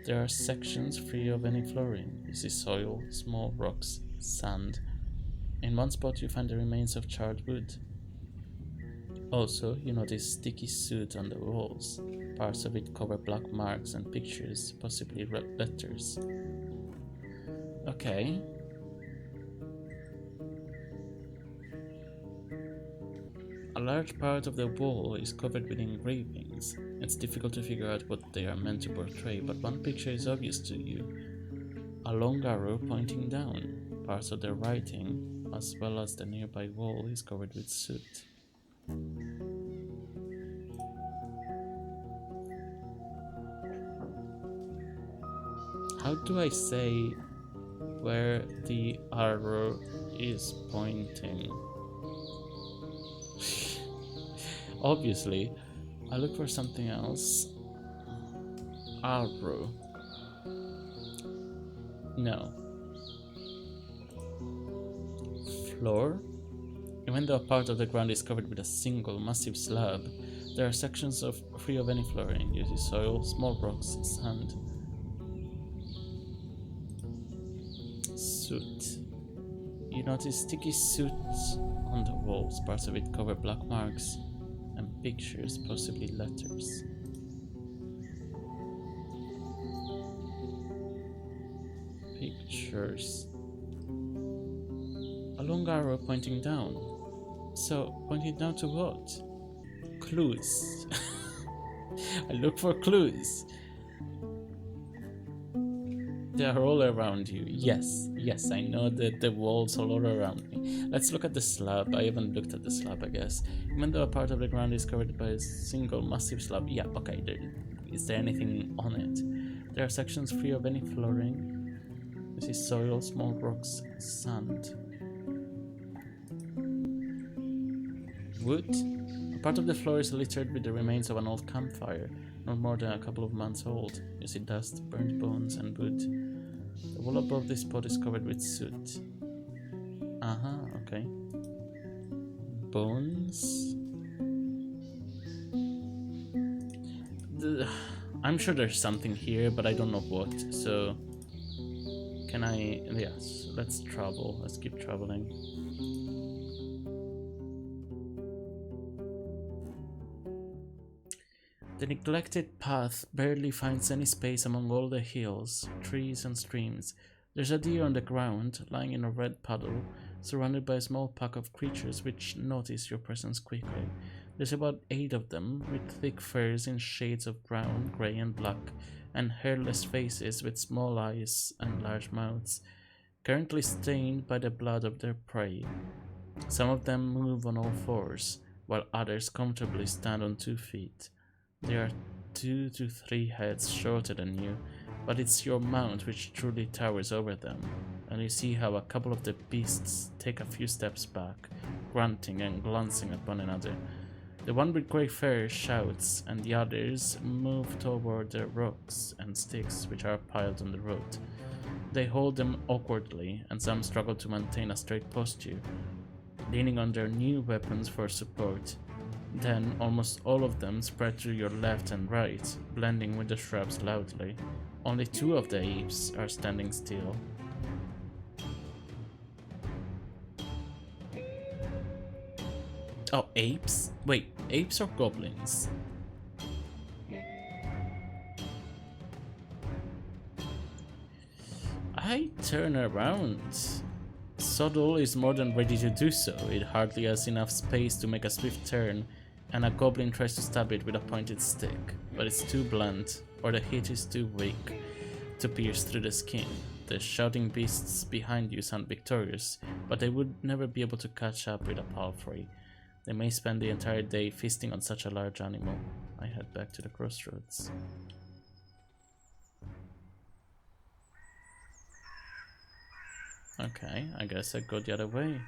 there are sections free of any flooring. You see soil, small rocks, sand. In one spot you find the remains of charred wood. Also, you notice sticky soot on the walls. Parts of it cover black marks and pictures, possibly red letters. Okay. A large part of the wall is covered with engravings. It's difficult to figure out what they are meant to portray, but one picture is obvious to you. A long arrow pointing down. Parts of the writing, as well as the nearby wall, is covered with soot. How do I say where the arrow is pointing? Obviously, I look for something else. Arrow. No. Floor? Even though a part of the ground is covered with a single massive slab, there are sections free of any flooring. You see soil, small rocks, sand. Soot. You notice sticky soot on the walls. Parts of it cover black marks and pictures, possibly letters. Pictures. A long arrow pointing down. So, pointing down to what? Clues. I look for clues. They are all around you. Yes, I know that the walls are all around me. Let's look at the slab. I haven't looked at the slab, I guess. Even though a part of the ground is covered by a single massive slab. Yeah, okay. Is there anything on it? There are sections free of any flooring. You see soil, small rocks, sand. Wood. A part of the floor is littered with the remains of an old campfire, not more than a couple of months old. You see dust, burnt bones, and wood. The wall above this spot is covered with soot. Okay. Bones? I'm sure there's something here, but I don't know what, so... Can I... Yes, let's travel. Let's keep traveling. The neglected path barely finds any space among all the hills, trees, and streams. There's a deer on the ground, lying in a red puddle, surrounded by a small pack of creatures which notice your presence quickly. There's about 8 of them, with thick furs in shades of brown, grey, and black. and hairless faces with small eyes and large mouths, currently stained by the blood of their prey. Some of them move on all fours, while others comfortably stand on 2 feet. They are 2 to 3 heads shorter than you, but it's your mount which truly towers over them, and you see how a couple of the beasts take a few steps back, grunting and glancing at one another. The one with grey fur shouts, and the others move toward the rocks and sticks which are piled on the road. They hold them awkwardly, and some struggle to maintain a straight posture, leaning on their new weapons for support. Then almost all of them spread to your left and right, blending with the shrubs loudly. Only 2 of the apes are standing still. Oh, apes? Wait, apes or goblins? I turn around. Sodal is more than ready to do so. It hardly has enough space to make a swift turn, and a goblin tries to stab it with a pointed stick, but it's too blunt, or the hit is too weak to pierce through the skin. The shouting beasts behind you sound victorious, but they would never be able to catch up with a palfrey. They may spend the entire day feasting on such a large animal. I head back to the crossroads. Okay, I guess I go the other way.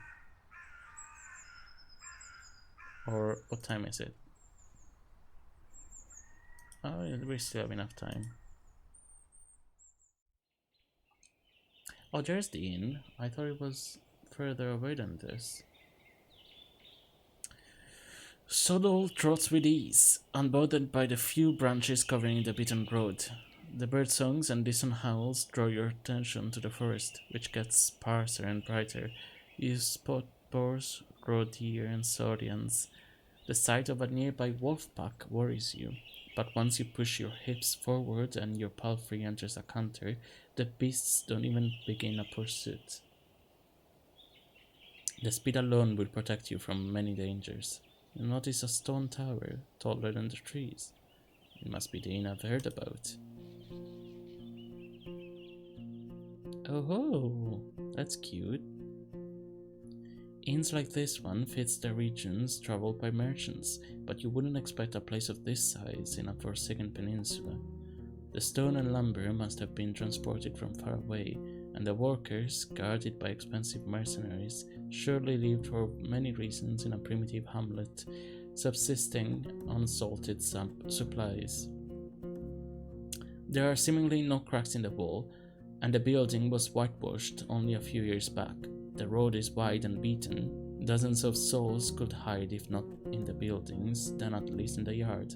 Or what time is it? Oh, yeah, we still have enough time. Oh, there's the inn. I thought it was further away than this. Sodal trots with ease, unbothered by the few branches covering the beaten road. The bird songs and distant howls draw your attention to the forest, which gets sparser and brighter. You spot boars, roe deer, and saurians. The sight of a nearby wolf pack worries you, but once you push your hips forward and your palfrey enters a canter, the beasts don't even begin a pursuit. The speed alone will protect you from many dangers. You notice a stone tower, taller than the trees. It must be the inn I've heard about. Oh, that's cute. Inns like this one fits the regions traveled by merchants, but you wouldn't expect a place of this size in a forsaken peninsula. The stone and lumber must have been transported from far away, and the workers, guarded by expensive mercenaries, surely lived for many reasons in a primitive hamlet, subsisting on salted supplies. There are seemingly no cracks in the wall, and the building was whitewashed only a few years back. The road is wide and beaten. Dozens of souls could hide, if not in the buildings, then at least in the yard.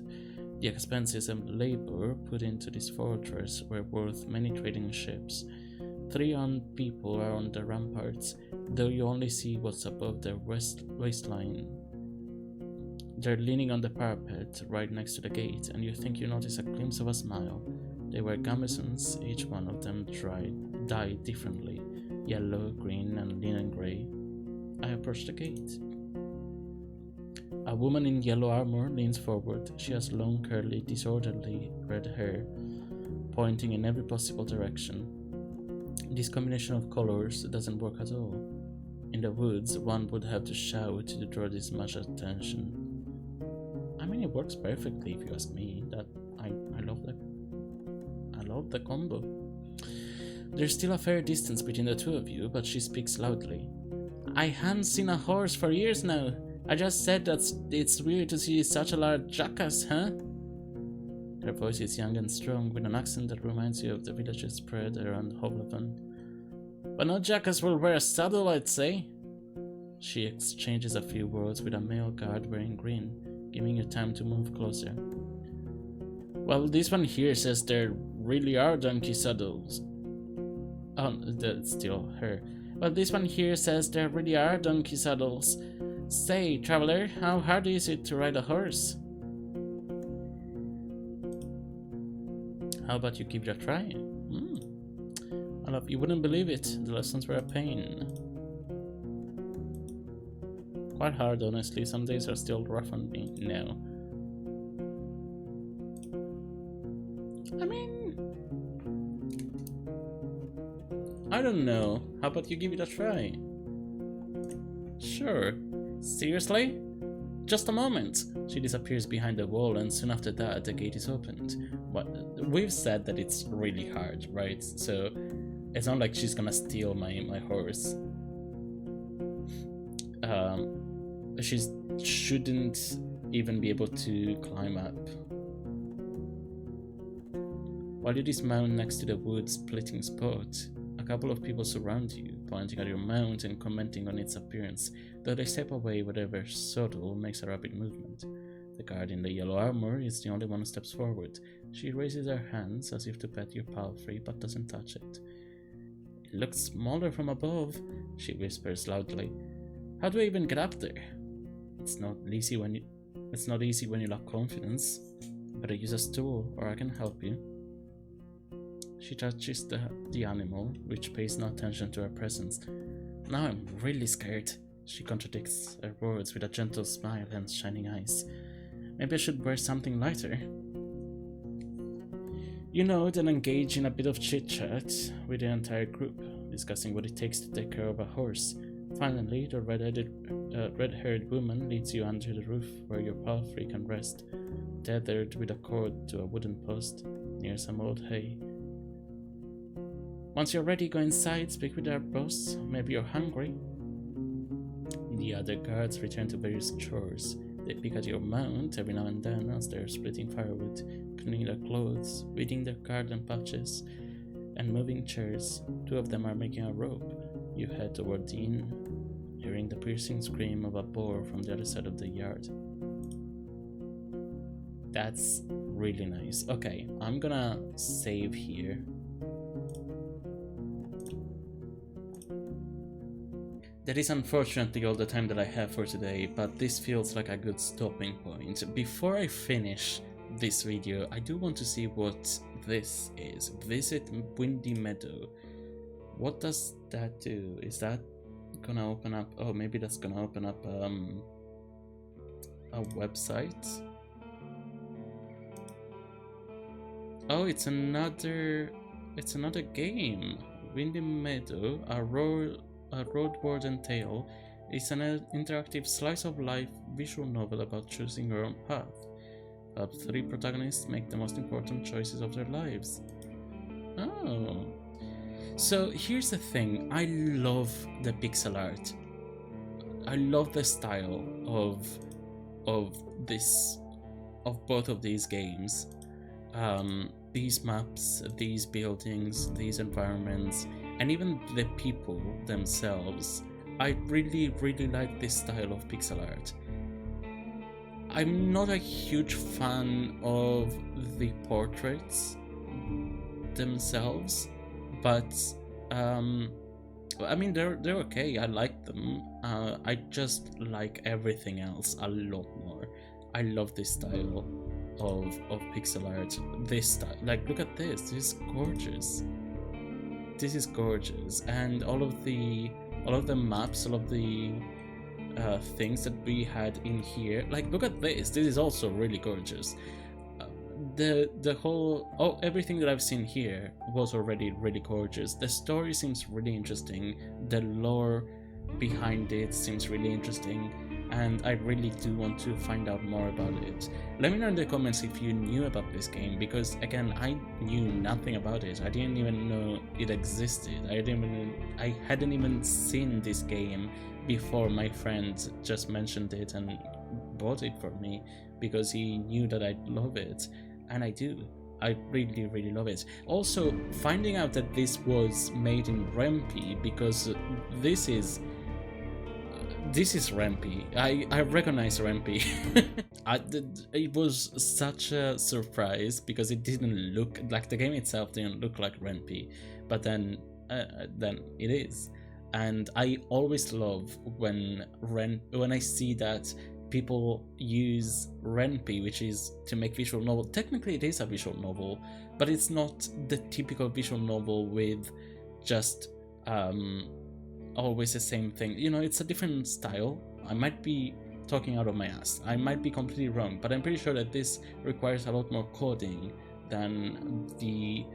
The expenses and labor put into this fortress were worth many trading ships. 3 armed people are on the ramparts, though you only see what's above their waistline. They're leaning on the parapet right next to the gate, and you think you notice a glimpse of a smile. They wear gamisons, each one of them dyed differently, yellow, green, and linen grey. I approach the gate. A woman in yellow armor leans forward. She has long, curly, disorderly red hair, pointing in every possible direction. This combination of colors doesn't work at all. In the woods, one would have to shout to draw this much attention. I mean, it works perfectly if you ask me. I love the combo. There's still a fair distance between the two of you, but she speaks loudly. I haven't seen a horse for years now. I just said that it's weird to see such a large jackass, huh? Her voice is young and strong, with an accent that reminds you of the villages spread around Hovleven. But no jackass will wear a saddle, I'd say. She exchanges a few words with a male guard wearing green, giving you time to move closer. Well, this one here says there really are donkey saddles. Oh, that's still her. Well, this one here says there really are donkey saddles. Say, traveler, how hard is it to ride a horse? How about you give it a try? You wouldn't believe it. The lessons were a pain. Quite hard, honestly. Some days are still rough on me now. I mean, I don't know. How about you give it a try? Sure. Seriously? Just a moment. She disappears behind the wall, and soon after that, the gate is opened. But we've said that it's really hard, right? So it's not like she's gonna steal my horse. She shouldn't even be able to climb up. While you dismount next to the wood splitting spot, a couple of people surround you, pointing at your mount and commenting on its appearance, though they step away whatever subtle makes a rapid movement. The guard in the yellow armor is the only one who steps forward. She raises her hands as if to pet your palfrey, but doesn't touch it. It looks smaller from above, she whispers loudly. How do I even get up there? It's not easy when you lack confidence. Better use a stool, or I can help you. She touches the animal, which pays no attention to her presence. Now I'm really scared. She contradicts her words with a gentle smile and shining eyes. Maybe I should wear something lighter. You know, then engage in a bit of chit-chat with the entire group, discussing what it takes to take care of a horse. Finally, the red-haired woman leads you under the roof where your palfrey can rest, tethered with a cord to a wooden post near some old hay. Once you're ready, go inside, speak with our boss. Maybe you're hungry. The other guards return to various chores. They pick at your mount every now and then as they're splitting firewood, cleaning their clothes, weeding their garden patches, and moving chairs. Two of them are making a rope. You head toward the inn, hearing the piercing scream of a boar from the other side of the yard. That's really nice. Okay, I'm gonna save here. That is unfortunately all the time that I have for today, but this feels like a good stopping point. Before I finish this video, I do want to see what this is. Visit Windy Meadow. What does that do? Is that gonna open up? Oh, maybe that's gonna open up a website. Oh, it's another game. Windy Meadow, a Roadwarden tale, is an interactive slice of life visual novel about choosing your own path. Help 3 protagonists make the most important choices of their lives. Oh. So here's the thing, I love the pixel art. I love the style of both of these games. These maps, these buildings, these environments, and even the people themselves. I really like this style of pixel art. I'm not a huge fan of the portraits themselves, but I mean they're okay. I like them. I just like everything else a lot more. I love this style of pixel art. This style, like, look at this. This is gorgeous. This is gorgeous, and all of the maps, all of the things that we had in here. Like, look at this. This is also really gorgeous. The whole everything that I've seen here was already really gorgeous. The story seems really interesting. The lore behind it seems really interesting, and I really do want to find out more about it. Let me know in the comments if you knew about this game, because again, I knew nothing about it. I didn't even know it existed. I hadn't even seen this game before my friend just mentioned it and bought it for me because he knew that I'd love it, and I do. I really love it. Also, finding out that this was made in Rempe, because this is Rempe. I recognize Rempe. It was such a surprise because it didn't look like, the game itself didn't look like Rempe, but then it is. And I always love when I see that people use Rempe, which is to make visual novel. Technically it is a visual novel, but it's not the typical visual novel with just always the same thing. You know, it's a different style. I might be talking out of my ass. I might be completely wrong, but I'm pretty sure that this requires a lot more coding than the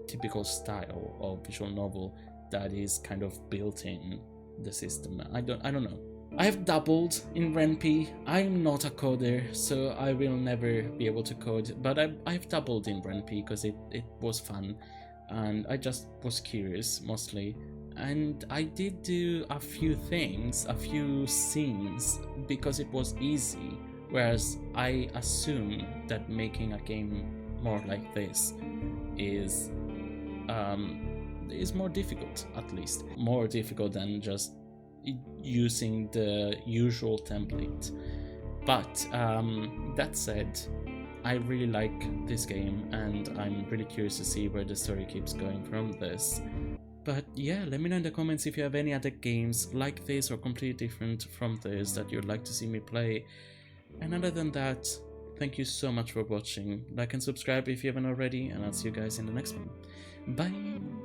typical style of visual novel that is kind of built in the system. I don't know. I've dabbled in RenP. I'm not a coder, so I will never be able to code, but I've dabbled in RenP because it was fun, and I just was curious mostly. And I did do a few things, a few scenes, because it was easy, whereas I assume that making a game more like this is more difficult, at least. More difficult than just using the usual template. But that said, I really like this game, and I'm really curious to see where the story keeps going from this. But yeah, let me know in the comments if you have any other games like this or completely different from this that you'd like to see me play. And other than that, thank you so much for watching. Like and subscribe if you haven't already, and I'll see you guys in the next one. Bye!